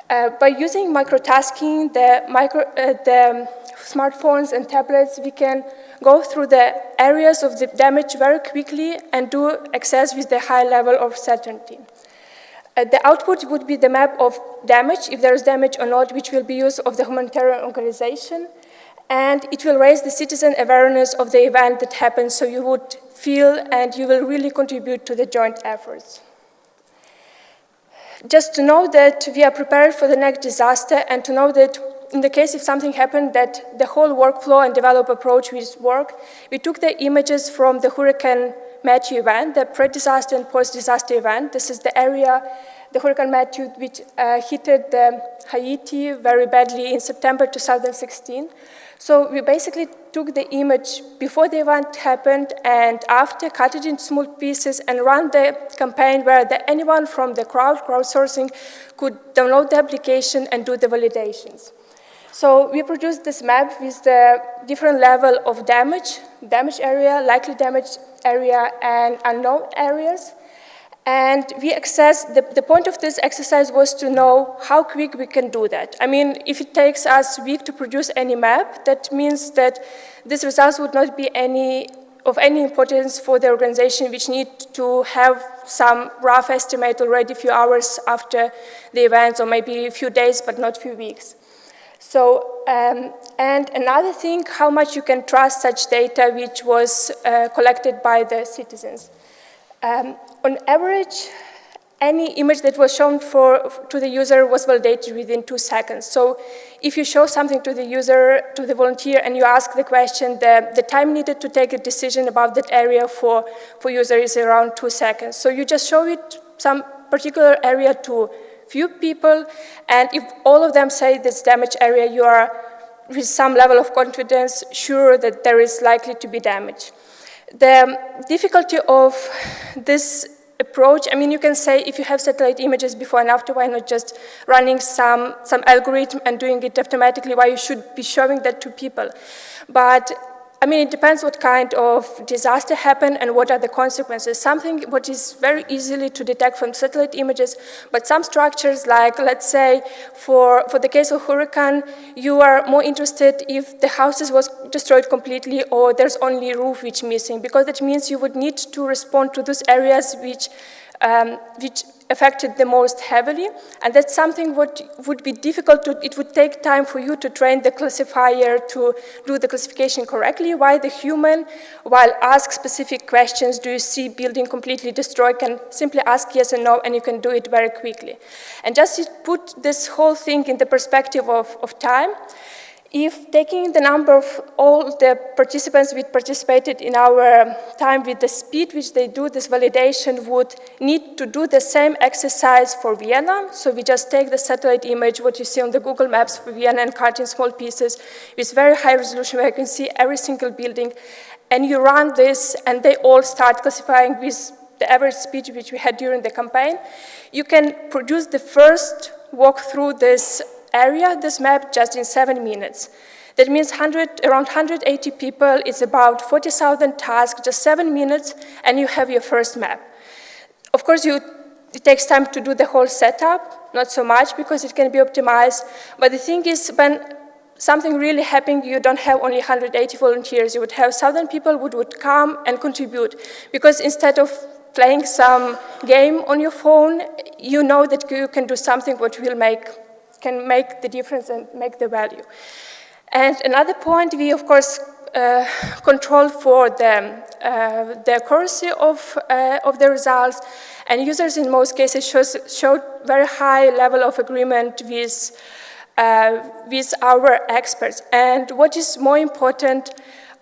[SPEAKER 6] By using microtasking, the smartphones and tablets, we can go through the areas of the damage very quickly and do access with the high level of certainty. The output would be the map of damage, if there is damage or not, which will be used of the humanitarian organization. And it will raise the citizen awareness of the event that happened, so you would feel and you will really contribute to the joint efforts. Just to know that we are prepared for the next disaster, and to know that in the case if something happened, that the whole workflow and develop approach will work. We took the images from the Hurricane Matthew event, the pre-disaster and post-disaster event. This is the area, the Hurricane Matthew, which hit Haiti very badly in September 2016. So we basically took the image before the event happened and after, cut it into small pieces and ran the campaign where anyone from the crowdsourcing could download the application and do the validations. So we produced this map with the different level of damage area, likely damage area, and unknown areas. And we accessed, the point of this exercise was to know how quick we can do that. I mean, if it takes us a week to produce any map, that means that these results would not be of any importance for the organization, which need to have some rough estimate already a few hours after the events, or maybe a few days, but not a few weeks. So, and another thing, how much you can trust such data which was collected by the citizens. On average, any image that was shown to the user was validated within 2 seconds. So if you show something to the user, to the volunteer, and you ask the question, the time needed to take a decision about that area for user is around 2 seconds. So you just show it some particular area to few people, and if all of them say this damaged area, you are with some level of confidence sure that there is likely to be damage. The difficulty of this approach, I mean, you can say if you have satellite images before and after, why not just running some algorithm and doing it automatically, why you should be showing that to people. But I mean, it depends what kind of disaster happened and what are the consequences. Something what is very easily to detect from satellite images, but some structures like, let's say, for the case of hurricane, you are more interested if the houses was destroyed completely or there's only roof which missing, because that means you would need to respond to those areas which affected the most heavily, and that's something what would be difficult it would take time for you to train the classifier to do the classification correctly, while the human, while ask specific questions, do you see building completely destroyed, can simply ask yes and no, and you can do it very quickly. And just to put this whole thing in the perspective of time, if taking the number of all the participants which participated in our time with the speed which they do this validation would need to do the same exercise for Vienna. So we just take the satellite image, what you see on the Google Maps for Vienna, and cut in small pieces with very high resolution where you can see every single building. And you run this and they all start classifying with the average speed which we had during the campaign. You can produce the first walk through this area, this map, just in 7 minutes. That means around 180 people, it's about 40,000 tasks, just 7 minutes, and you have your first map. Of course, it takes time to do the whole setup, not so much because it can be optimized, but the thing is when something really happened, you don't have only 180 volunteers, you would have 1,000 people who would come and contribute, because instead of playing some game on your phone, you know that you can do something what can make the difference and make the value. And another point, we of course control for the accuracy of the results, and users in most cases showed very high level of agreement with our experts. And what is more important,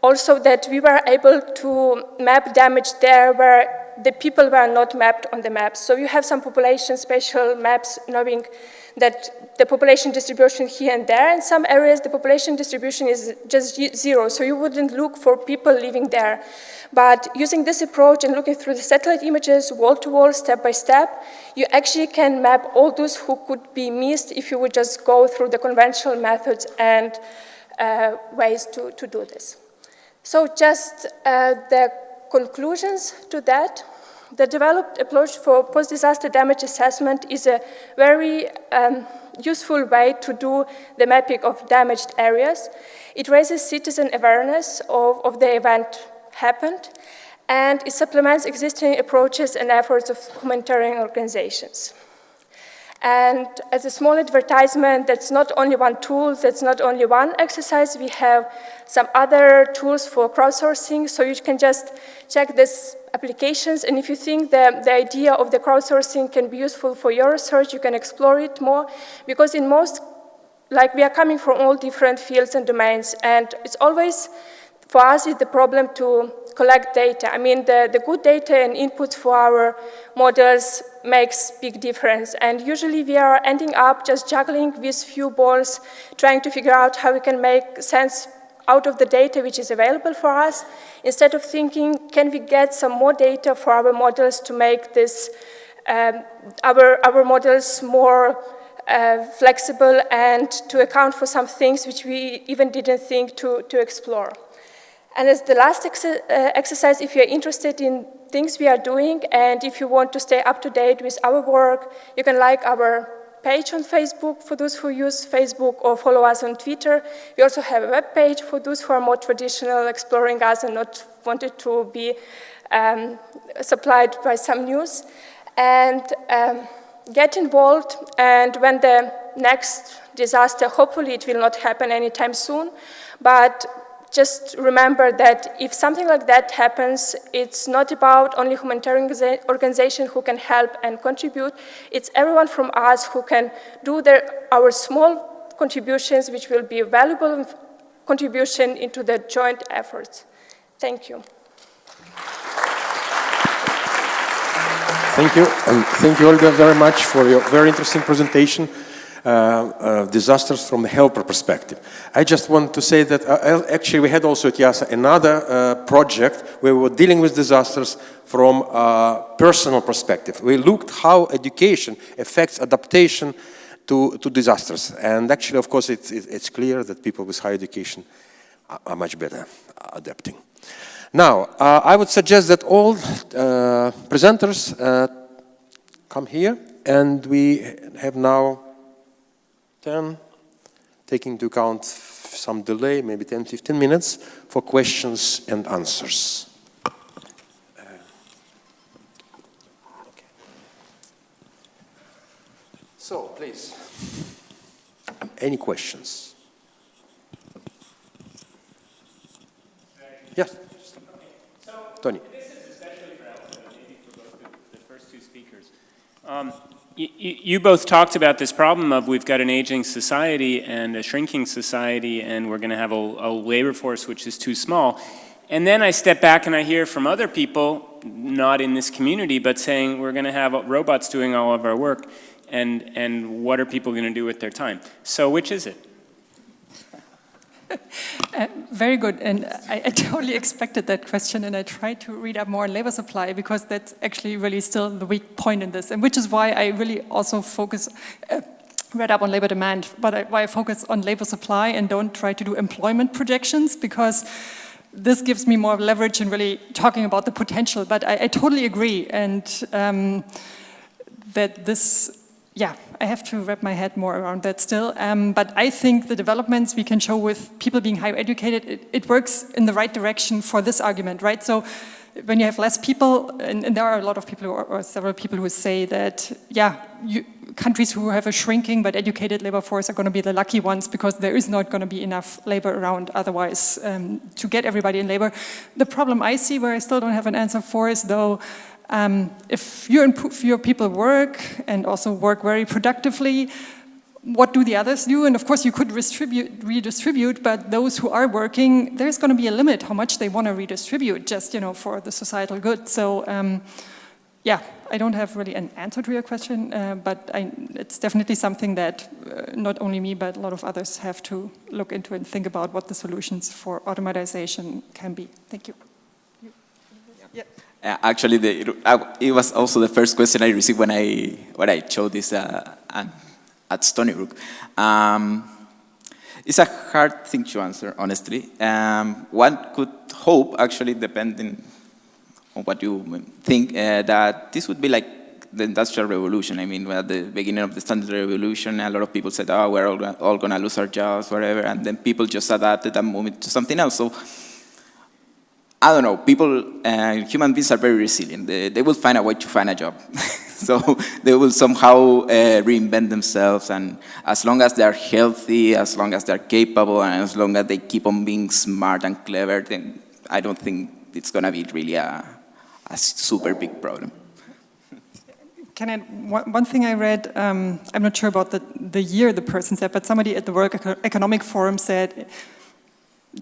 [SPEAKER 6] also that we were able to map damage there where the people were not mapped on the maps. So you have some population spatial maps knowing that the population distribution here and there. In some areas, the population distribution is just zero, so you wouldn't look for people living there. But using this approach and looking through the satellite images, wall to wall, step by step, you actually can map all those who could be missed if you would just go through the conventional methods and ways to do this. So just the conclusions to that. The developed approach for post-disaster damage assessment is a very useful way to do the mapping of damaged areas. It raises citizen awareness of the event happened, and it supplements existing approaches and efforts of humanitarian organizations. And as a small advertisement, that's not only one tool, that's not only one exercise. We have some other tools for crowdsourcing, so you can just check these applications, and if you think the idea of the crowdsourcing can be useful for your research, you can explore it more, because in most, like we are coming from all different fields and domains, and it's always, for us, it's the problem to collect data. I mean, the good data and inputs for our models makes big difference. And usually we are ending up just juggling with few balls, trying to figure out how we can make sense out of the data which is available for us, instead of thinking, can we get some more data for our models to make this, our models more flexible and to account for some things which we even didn't think to explore. And as the last exercise, if you're interested in things we are doing and if you want to stay up to date with our work, you can like our page on Facebook for those who use Facebook or follow us on Twitter. We also have a web page for those who are more traditional, exploring us and not wanted to be supplied by some news. And get involved, and when the next disaster, hopefully it will not happen anytime soon, but just remember that if something like that happens, it's not about only humanitarian organizations who can help and contribute. It's everyone from us who can do our small contributions, which will be a valuable contribution into the joint efforts. Thank you.
[SPEAKER 3] Thank you, and thank you, Olga, very much for your very interesting presentation. Disasters from the helper perspective. I just want to say that actually we had also at IIASA another project where we were dealing with disasters from a personal perspective. We looked how education affects adaptation to disasters. And actually, of course, it's clear that people with high education are much better adapting. Now, I would suggest that all presenters come here, and we have now taking into account some delay, maybe 10-15 minutes for questions and answers. Okay. So, please, any questions? Yes.
[SPEAKER 7] So,
[SPEAKER 3] Tony.
[SPEAKER 7] this is especially for Elsa, maybe for both the first two speakers. You both talked about this problem of we've got an aging society and a shrinking society, and we're going to have a labor force which is too small. And then I step back and I hear from other people, not in this community, but saying we're going to have robots doing all of our work, and what are people going to do with their time? So which is it?
[SPEAKER 4] Very good, and I totally expected that question, and I tried to read up more on labor supply because that's actually really still the weak point in this, and which is why I really also focus, read up on labor demand, but why I focus on labor supply and don't try to do employment projections, because this gives me more leverage in really talking about the potential. But I totally agree, and that this, yeah, I have to wrap my head more around that still. But I think the developments we can show with people being higher educated, it works in the right direction for this argument, right? So when you have less people, and there are a lot of people, or several people who say that, yeah, countries who have a shrinking but educated labor force are going to be the lucky ones because there is not going to be enough labor around otherwise to get everybody in labor. The problem I see, where I still don't have an answer for, is though, if your people work and also work very productively, what do the others do? And of course, you could redistribute, but those who are working, there's going to be a limit how much they want to redistribute, just for the societal good. So, yeah, I don't have really an answer to your question, but it's definitely something that not only me, but a lot of others have to look into and think about what the solutions for automatization can be. Thank you.
[SPEAKER 5] Actually, it was also the first question I received when I showed this at Stony Brook. It's a hard thing to answer, honestly. One could hope, actually, depending on what you think, that this would be like the Industrial Revolution. I mean, at the beginning of the Standard Revolution, a lot of people said, oh, we're all going to lose our jobs, whatever, and then people just adapted and moved to something else. So, I don't know, human beings are very resilient. They will find a way to find a job. So they will somehow reinvent themselves, and as long as they're healthy, as long as they're capable, and as long as they keep on being smart and clever, then I don't think it's going to be really a super big problem.
[SPEAKER 4] Can I, one thing I read, I'm not sure about the year the person said, but somebody at the World Economic Forum said,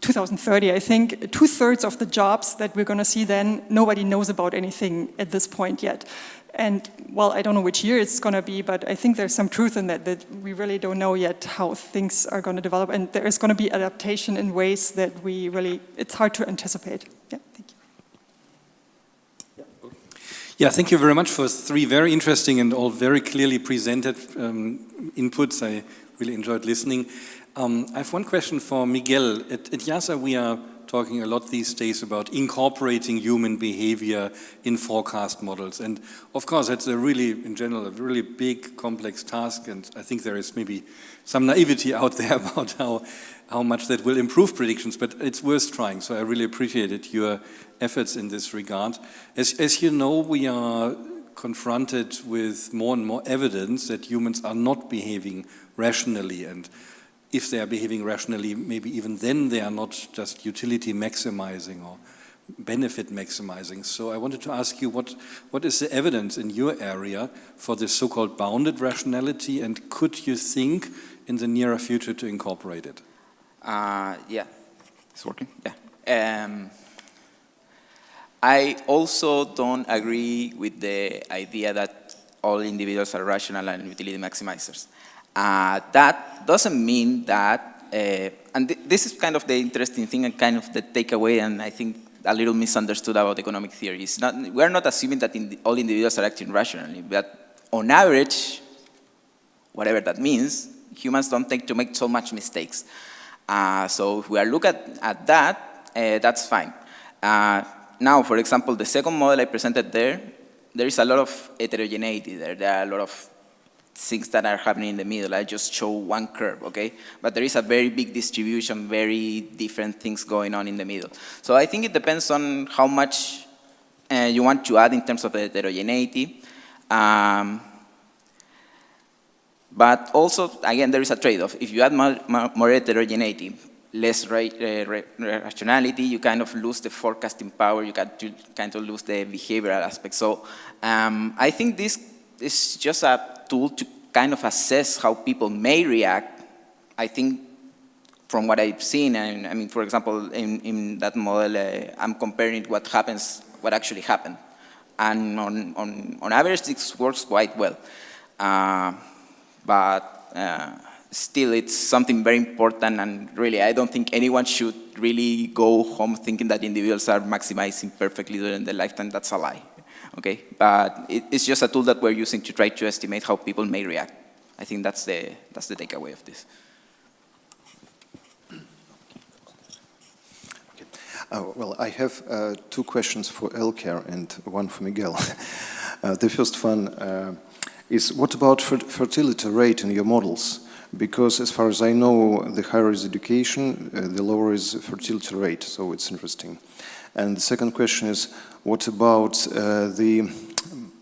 [SPEAKER 4] 2030, I think, 2/3 of the jobs that we're going to see then, nobody knows about anything at this point yet. And, well, I don't know which year it's going to be, but I think there's some truth in that we really don't know yet how things are going to develop. And there is going to be adaptation in ways that it's hard to anticipate. Yeah, thank you.
[SPEAKER 8] Yeah, thank you very much for 3 very interesting and all very clearly presented inputs. I really enjoyed listening. I have one question for Miguel. At IIASA, we are talking a lot these days about incorporating human behavior in forecast models. And of course, that's in general, a really big, complex task. And I think there is maybe some naivety out there about how much that will improve predictions, but it's worth trying. So I really appreciated your efforts in this regard. As you know, we are confronted with more and more evidence that humans are not behaving rationally, and if they are behaving rationally, maybe even then they are not just utility maximizing or benefit maximizing. So I wanted to ask you, what is the evidence in your area for this so-called bounded rationality, and could you think in the nearer future to incorporate it?
[SPEAKER 5] Yeah, it's working, yeah. I also don't agree with the idea that all individuals are rational and utility maximizers. That doesn't mean that, and this is kind of the interesting thing and kind of the takeaway, and I think a little misunderstood about economic theory. We're not assuming that all individuals are acting rationally, but on average, whatever that means, humans don't tend to make so much mistakes. So if we are looking at that, that's fine. Now, for example, the second model I presented there is a lot of heterogeneity there. There are a lot of things that are happening in the middle. I just show one curve, okay? But there is a very big distribution, very different things going on in the middle. So I think it depends on how much you want to add in terms of heterogeneity. But also, again, there is a trade-off. If you add more heterogeneity, less rationality, you kind of lose the forecasting power, you kind of lose the behavioral aspect. So I think this is just a tool to kind of assess how people may react. I think from what I've seen, and I mean, for example, in that model, I'm comparing what actually happened. And on average, this works quite well. But still, it's something very important, and really, I don't think anyone should really go home thinking that individuals are maximizing perfectly during their lifetime. That's a lie, okay? But it's just a tool that we're using to try to estimate how people may react. I think that's the takeaway of this.
[SPEAKER 9] Well, I have 2 questions for Elker and one for Miguel. The first one is, what about fertility rate in your models? Because as far as I know, the higher is education, the lower is fertility rate, so it's interesting. And the second question is, what about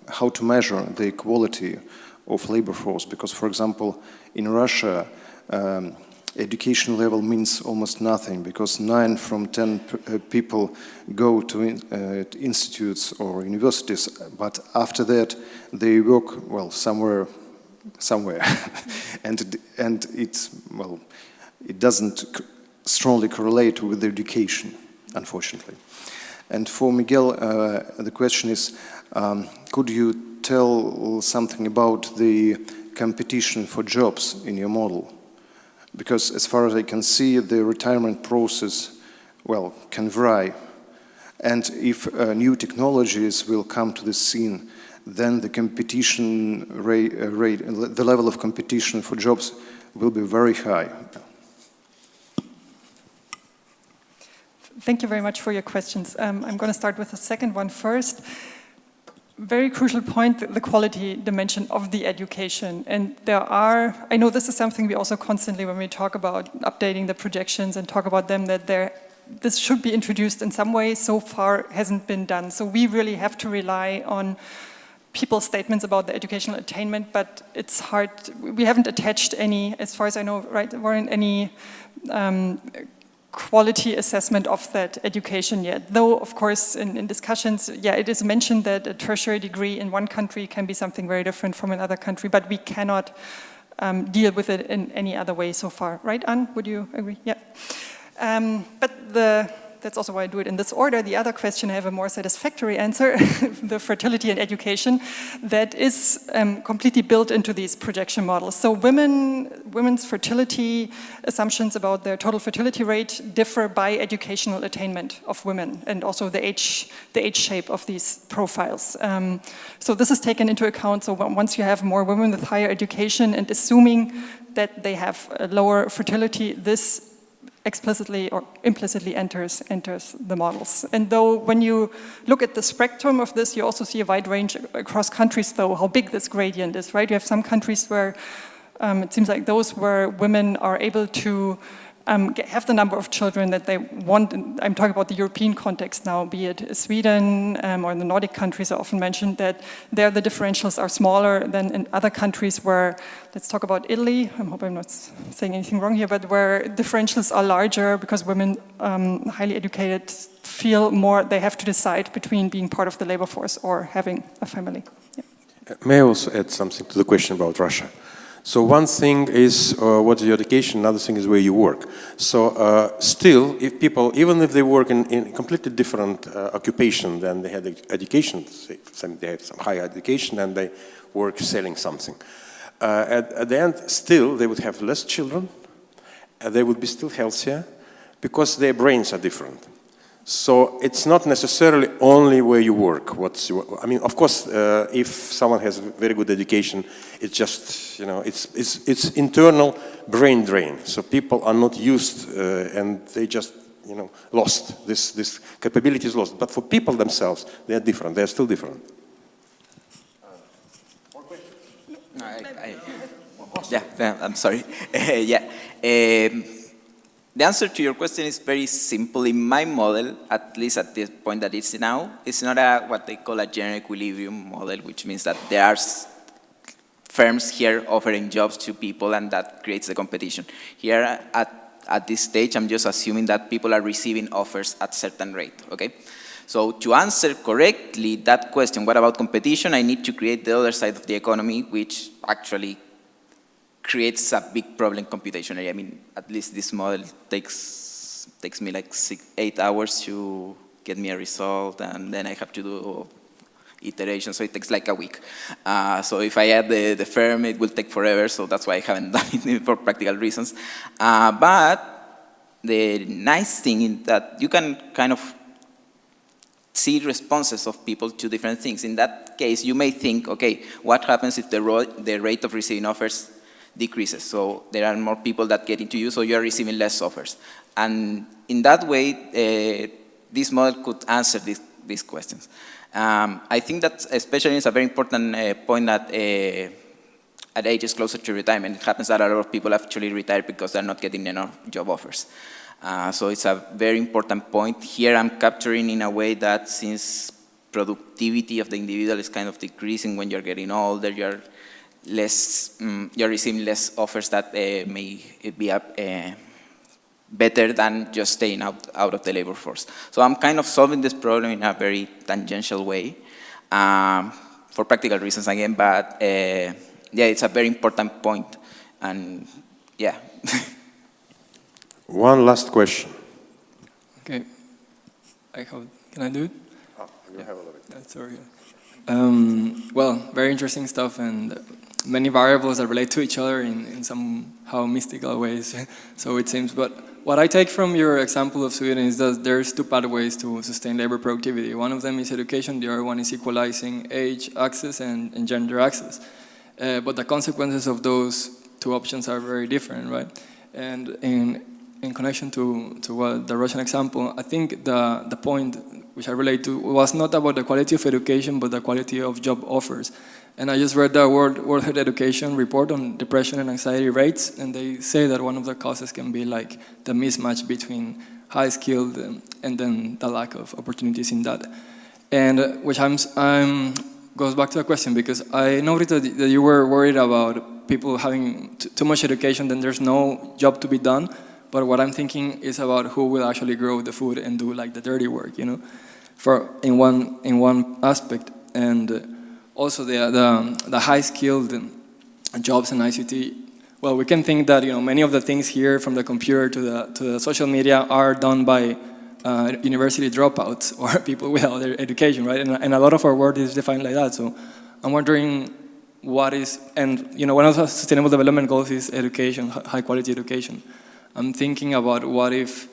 [SPEAKER 9] how to measure the quality of labor force? Because, for example, in Russia, education level means almost nothing, because 9 from 10 people go to institutes or universities, but after that they work, well, somewhere somewhere, and it's, well, it doesn't strongly correlate with education, unfortunately. And for Miguel, the question is, could you tell something about the competition for jobs in your model? Because as far as I can see, the retirement process, well, can vary. And if new technologies will come to the scene, then the competition rate, the level of competition for jobs will be very high.
[SPEAKER 4] Thank you very much for your questions. I'm going to start with the second one first. Very crucial point, the quality dimension of the education. And there are, I know this is something we also constantly, when we talk about updating the projections and talk about them, that this should be introduced in some way. So far hasn't been done. So we really have to rely on people's statements about the educational attainment, but it's hard. We haven't attached any, as far as I know, right, Warren, any quality assessment of that education yet. Though, of course, in discussions, yeah, it is mentioned that a tertiary degree in one country can be something very different from another country, but we cannot deal with it in any other way so far. Right, Anne? Would you agree? Yeah. But that's also why I do it in this order. The other question, I have a more satisfactory answer, the fertility and education, that is completely built into these projection models. So women's fertility assumptions about their total fertility rate differ by educational attainment of women, and also the age shape of these profiles. So this is taken into account. So once you have more women with higher education, and assuming that they have a lower fertility, this explicitly or implicitly enters the models. And though when you look at the spectrum of this, you also see a wide range across countries, though, how big this gradient is, right? You have some countries where it seems like those where women are able to have the number of children that they want. I'm talking about the European context now, be it Sweden or the Nordic countries are often mentioned, that there the differentials are smaller than in other countries where, let's talk about Italy, I hope I'm not saying anything wrong here, but where differentials are larger because women, highly educated, feel more they have to decide between being part of the labor force or having a family. Yeah.
[SPEAKER 3] May I also add something to the question about Russia? So one thing is what's your education, another thing is where you work. So still, if people, even if they work in completely different occupation than they had education, say they have some higher education and they work selling something, at the end, still, they would have less children, they would be still healthier, because their brains are different. So it's not necessarily only where you work. I mean, of course, if someone has very good education, it's just, you know, it's internal brain drain. So people are not used, and they just, you know, lost. This capability is lost. But for people themselves, they are different. They are still different.
[SPEAKER 5] More questions? Yeah, I'm sorry. The answer to your question is very simple. In my model, at least at this point that it's now, it's not what they call a general equilibrium model, which means that there are firms here offering jobs to people and that creates the competition. Here at this stage, I'm just assuming that people are receiving offers at a certain rate, okay? So to answer correctly that question, what about competition? I need to create the other side of the economy, which actually creates a big problem computationally. I mean, at least this model takes me like 8 hours to get me a result, and then I have to do iteration, so it takes like a week. So if I add the firm, it will take forever, so that's why I haven't done it for practical reasons. But the nice thing is that you can kind of see responses of people to different things. In that case, you may think, okay, what happens if the rate of receiving offers decreases? So there are more people that get into you, so you are receiving less offers. And in that way, this model could answer these questions. I think that especially is a very important point that at ages closer to retirement, it happens that a lot of people actually retire because they're not getting enough job offers. So it's a very important point. Here I'm capturing in a way that since productivity of the individual is kind of decreasing when you're getting older, you're receiving less offers that may be better than just staying out of the labor force. So I'm kind of solving this problem in a very tangential way, for practical reasons again, but yeah, it's a very important point, and yeah.
[SPEAKER 3] One last question.
[SPEAKER 10] Okay. Can I do it?
[SPEAKER 3] You have a little bit.
[SPEAKER 10] That's sorry. Well, very interesting stuff, and many variables that relate to each other in somehow mystical ways, so it seems. But what I take from your example of Sweden is that there's two pathways to sustain labor productivity. One of them is education, the other one is equalizing age access and gender access. But the consequences of those two options are very different, right? And in connection to what the Russian example, I think the point which I relate to was not about the quality of education, but the quality of job offers. And I just read the World Health Education report on depression and anxiety rates, and they say that one of the causes can be like the mismatch between high-skilled and then the lack of opportunities in that. And which goes back to the question, because I noticed that you were worried about people having too much education, then there's no job to be done. But what I'm thinking is about who will actually grow the food and do like the dirty work, you know, in one aspect. And also the high-skilled jobs in ICT. Well, we can think that, you know, many of the things here, from the computer to the social media, are done by university dropouts or people without their education, right? And a lot of our work is defined like that. So I'm wondering what is, and you know, one of the Sustainable Development Goals is education, high-quality education. I'm thinking about what if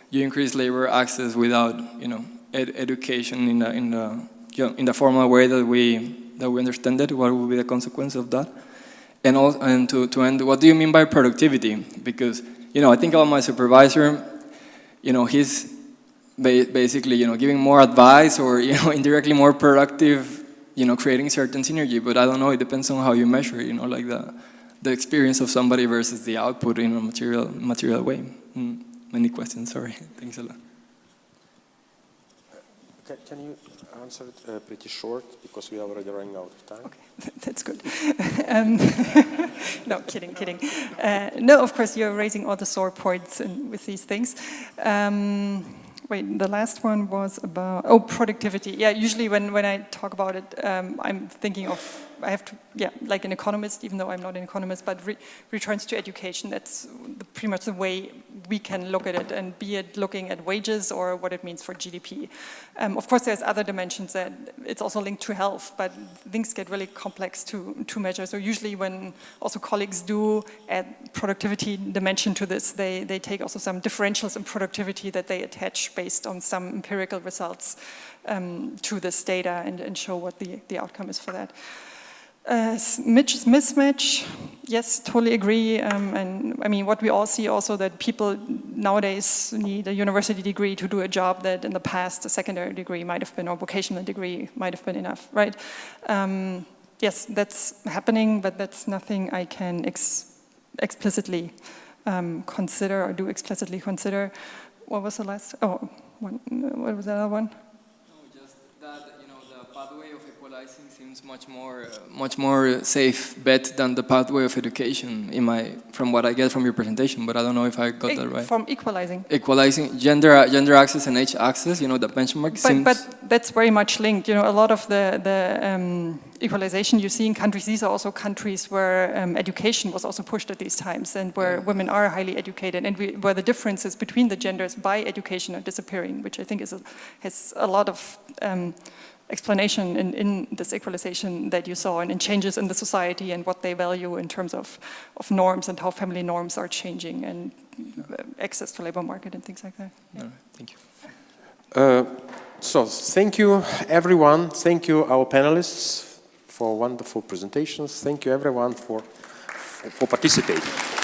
[SPEAKER 10] you increase labor access without, you know, education in the formal way that we understand it. What would be the consequence of that? And to end, what do you mean by productivity? Because, you know, I think about my supervisor. You know, he's basically, you know, giving more advice or, you know, indirectly more productive, you know, creating certain synergy. But I don't know. It depends on how you measure, you know, like the experience of somebody versus the output in a material way. Many questions, sorry. Thanks a lot.
[SPEAKER 3] Can you answer it pretty short, because we are already running out of time?
[SPEAKER 4] Okay, that's good. No, kidding. No, of course, you're raising all the sore points with these things. Wait, the last one was about, productivity. Yeah, usually when I talk about it, I'm thinking of, I have to, like an economist, even though I'm not an economist, but returns to education. That's pretty much the way we can look at it, and be it looking at wages or what it means for GDP. Of course, there's other dimensions that it's also linked to health, but things get really complex to measure. So usually when also colleagues do add productivity dimension to this, they take also some differentials in productivity that they attach based on some empirical results to this data and show what the outcome is for that. Mismatch, yes, totally agree. And I mean, what we all see also, that people nowadays need a university degree to do a job that in the past a secondary degree might have been, or vocational degree might have been enough, right? Yes, that's happening, but that's nothing I can explicitly consider or do explicitly consider. What was the last? What was the other one?
[SPEAKER 10] Pathway of equalizing seems much more safe bet than the pathway of education from what I get from your presentation, but I don't know if I got that right.
[SPEAKER 4] From equalizing
[SPEAKER 10] gender access and age access, you know, the benchmark seems.
[SPEAKER 4] But that's very much linked. You know, a lot of the equalization you see in countries, these are also countries where education was also pushed at these times, and where women are highly educated, and where the differences between the genders by education are disappearing, which I think has a lot of explanation in this equalization that you saw, and in changes in the society and what they value in terms of norms, and how family norms are changing, and access to labor market and things like that. Yeah.
[SPEAKER 10] All right, thank you.
[SPEAKER 3] So thank you, everyone. Thank you, our panelists, for wonderful presentations. Thank you, everyone, for participating.